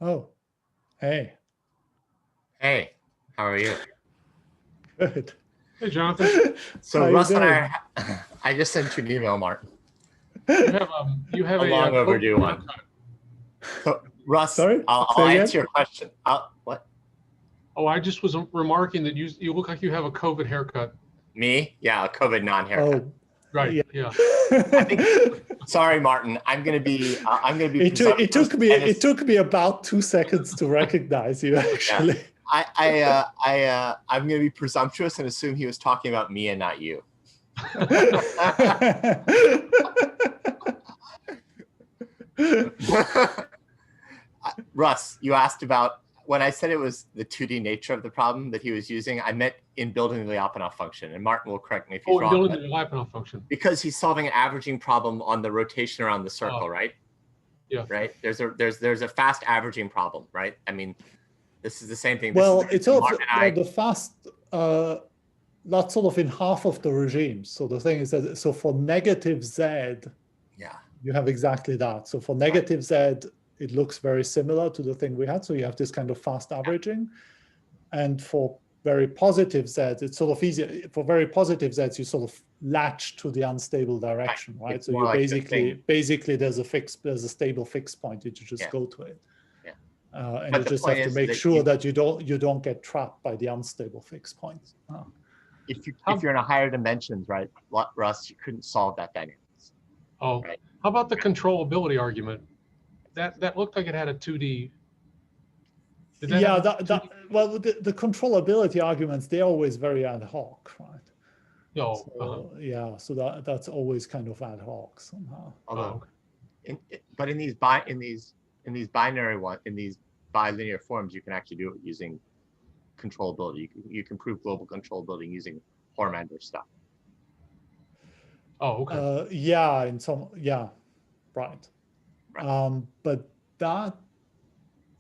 Oh, hey. Hey, how are you? Good. Hey, Jonathan. So Russ and I just sent you an email, Mark. You have A long overdue one. So Russ, Sorry? I'll Say answer again? your question. What? Oh, I just was remarking that you look like you have a COVID haircut. Me? Yeah, a COVID non-haircut. Oh, Right. yeah. Yeah. I think, sorry, Martin. I'm gonna be. It took me about 2 seconds to recognize you. Actually, I'm gonna be presumptuous and assume he was talking about me and not you. Russ, you asked about when I said it was the 2D nature of the problem that he was using. I meant in building the Lyapunov function, and Martin will correct me if he's wrong. Building the Lyapunov function. Because he's solving an averaging problem on the rotation around the circle, right? Yeah. Right. There's a fast averaging problem, right? I mean, this is the same thing. Well, it's also the fast. That's sort of in half of the regime. So the thing is that for negative z, yeah, you have exactly that. So for negative z, it looks very similar to the thing we had. So you have this kind of fast averaging, and for very positive z, it's sort of easier. For very positive z's, you sort of latch to the unstable direction, right? It's So you like basically there's a stable fixed point. You just go to it. And you just have to make sure that you don't get trapped by the unstable fixed point. If you're in a higher dimensions, right, Russ, you couldn't solve that dynamics. Oh, right. How about the controllability argument? That looked like it had a 2D. Well, the controllability arguments, they're always very ad hoc, right? Oh, yeah. So that's always kind of ad hoc somehow. Although, but in these bilinear forms, you can actually do it using controllability. You can prove global controllability using Hormander stuff. Oh, okay. Right. But that,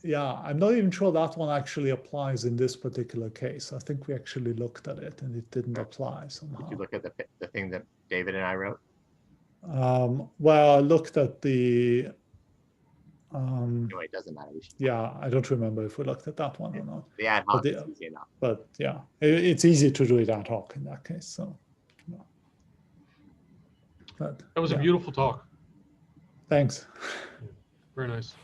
I'm not even sure that one actually applies in this particular case. I think we actually looked at it and it didn't apply somehow. Did you look at the thing that David and I wrote? Well, I looked at the. Anyway, it doesn't matter. I don't remember if we looked at that one or not. The ad hoc is easy enough. But it's easy to do it ad hoc in that case. So. That was a beautiful talk. Thanks. Very nice.